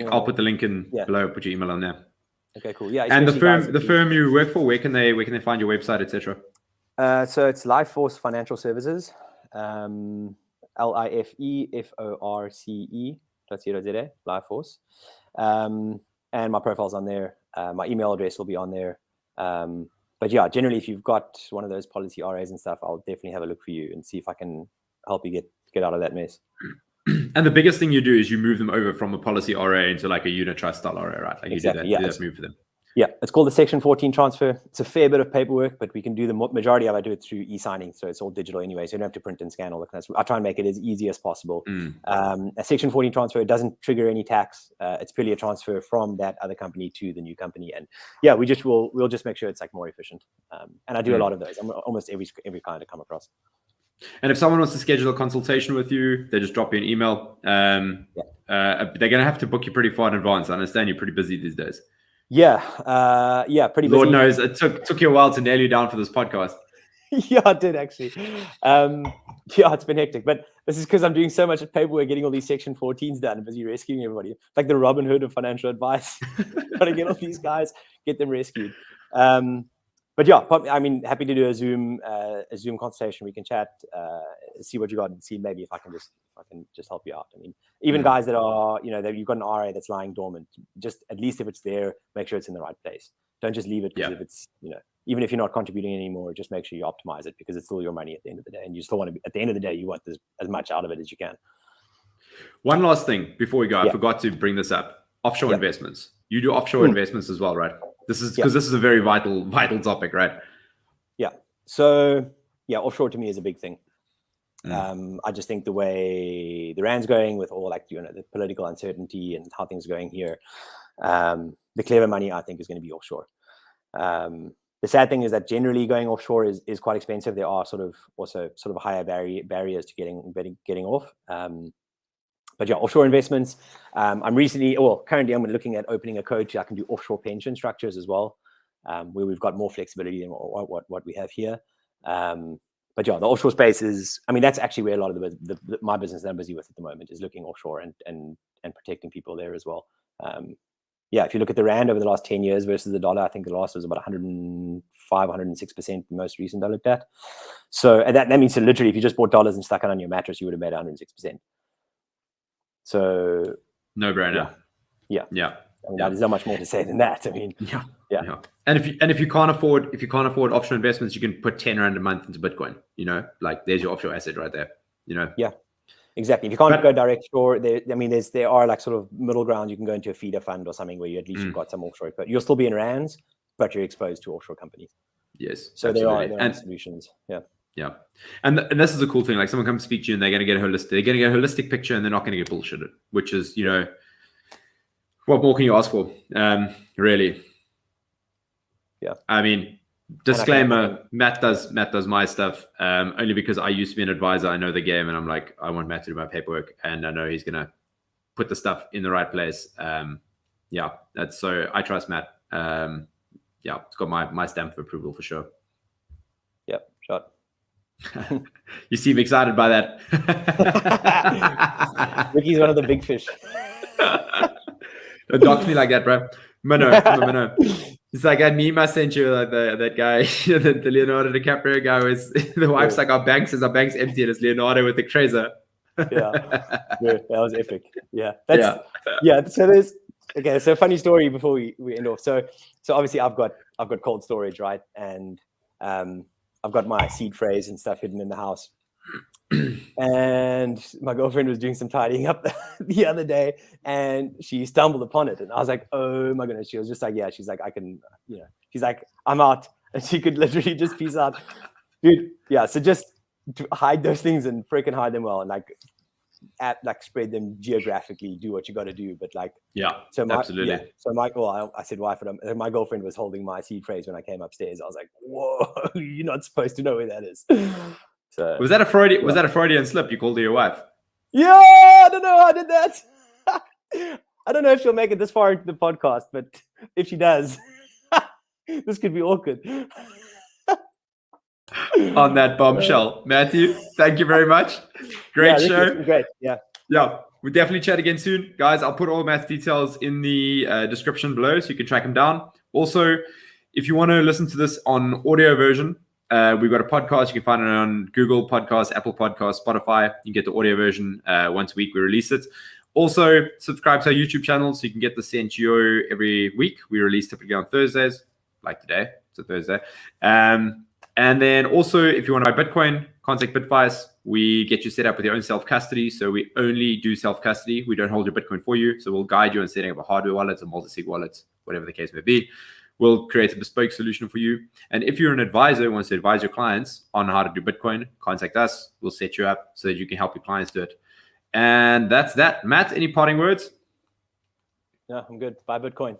in below. Put your email on there. Okay, cool. Yeah. And the firm you work for, where can they find your website, etc.? So it's Lifeforce Financial Services, LIFEFORCE.co.za, Lifeforce. And my profile's on there. My email address will be on there. But generally, if you've got one of those policy RAs and stuff, I'll definitely have a look for you and see if I can help you get out of that mess. And the biggest thing you do is you move them over from a policy RA into like a unit trust style RA, right? Like, exactly. You do that move for them. Yeah, it's called the Section 14 transfer. It's a fair bit of paperwork, but we can do the majority of it. I do it through e-signing, so it's all digital anyway, so you don't have to print and scan all the kind of stuff. I try and make it as easy as possible. A Section 14 transfer doesn't trigger any tax. It's purely a transfer from that other company to the new company, and we'll just make sure it's like more efficient. And I do a lot of those. I'm almost every client I come across. And if someone wants to schedule a consultation with you, they just drop you an email. They're going to have to book you pretty far in advance. I understand you're pretty busy these days. Pretty busy. Lord knows it took you a while to nail you down for this podcast. Yeah, I did actually. It's been hectic, but this is because I'm doing so much paperwork, getting all these Section 14s done, and busy rescuing everybody. Like the Robin Hood of financial advice. Got to get all these guys, get them rescued. But I mean, happy to do a Zoom consultation. We can chat, see what you got, and see maybe if I can just help you out. I mean, even guys that are, that you've got an RA that's lying dormant, just at least if it's there, make sure it's in the right place. Don't just leave it, because if it's, even if you're not contributing anymore, just make sure you optimize it, because it's still your money at the end of the day, and you still want to be, at the end of the day, you want as much out of it as you can. One last thing before we go, I forgot to bring this up. Offshore investments. You do offshore investments as well, right? This is because this is a very vital topic, right? Yeah. So offshore to me is a big thing. I just think the way the rand's going, with all the political uncertainty and how things are going here, the clever money, I think, is going to be offshore. The sad thing is that generally going offshore is quite expensive. There are also higher barriers to getting off. But offshore investments. Currently I'm looking at opening a code I can do offshore pension structures as well, where we've got more flexibility than what we have here. But the offshore space is, that's actually where a lot of my business that I'm busy with at the moment is looking offshore and protecting people there as well. If you look at the rand over the last 10 years versus the dollar, I think the last was about 105, 106%, the most recent I looked at. So and that means literally, if you just bought dollars and stuck it on your mattress, you would have made 106%. So no brainer. There's not much more to say than that. And if you can't afford offshore investments, you can put 10 rand a month into Bitcoin. There's your offshore asset right there. Yeah, exactly. If you can't go direct shore, there are like sort of middle ground. You can go into a feeder fund or something where you at least you've got some offshore, but you'll still be in rands, but you're exposed to offshore companies. Yes. So absolutely. there are solutions. Yeah. Yeah. And this is a cool thing. Like someone comes to speak to you and they're going to get a holistic picture and they're not going to get bullshitted, which is, what more can you ask for? Really. Yeah. I mean, disclaimer, Matt does my stuff only because I used to be an advisor. I know the game and I'm like, I want Matt to do my paperwork and I know he's going to put the stuff in the right place. So I trust Matt. It's got my stamp of approval for sure. Yep, shot. You seem excited by that. Ricky's one of the big fish. Don't dox me like that, bro. Mano. It's like that meme I sent you, like that guy, the Leonardo DiCaprio guy, was the wife's like, our bank's empty, and it's Leonardo with the Tracer. Yeah, that was epic. Yeah, So there's So funny story before we end off. So obviously I've got cold storage, right, and I've got my seed phrase and stuff hidden in the house. And my girlfriend was doing some tidying up the other day and she stumbled upon it. And I was like, oh my goodness. She was just like, yeah, she's like, I can, she's like, I'm out. And she could literally just peace out. Dude, yeah. So just to hide those things and freaking hide them well and spread them geographically, do what you got to do. But absolutely. Yeah, so I said wife, and my girlfriend was holding my seed phrase when I came upstairs. I was like, whoa, you're not supposed to know where that is. So was that a Freudian slip? You called her your wife? Yeah, I don't know how I did that. I don't know if she'll make it this far into the podcast, but if she does, this could be awkward. On that bombshell, Matthew, thank you very much. Great show. Great. Yeah. We'll definitely chat again soon, guys. I'll put all Matt's details in the description below so you can track him down. Also, if you want to listen to this on audio version, we've got a podcast. You can find it on Google Podcasts, Apple Podcasts, Spotify. You can get the audio version once a week. We release it. Also, subscribe to our YouTube channel so you can get the sent to you every week. We release typically on Thursdays, like today. It's a Thursday. And then also, if you want to buy Bitcoin, contact Bitvice. We get you set up with your own self-custody. So we only do self-custody. We don't hold your Bitcoin for you. So we'll guide you in setting up a hardware wallet, a multi-sig wallet, whatever the case may be. We'll create a bespoke solution for you. And if you're an advisor who wants to advise your clients on how to do Bitcoin, contact us. We'll set you up so that you can help your clients do it. And that's that. Matt, any parting words? No, I'm good. Buy Bitcoin.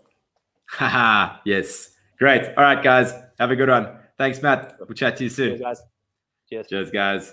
Haha, yes. Great. All right, guys. Have a good one. Thanks, Matt. We'll chat to you soon. Cheers, guys. Cheers, guys.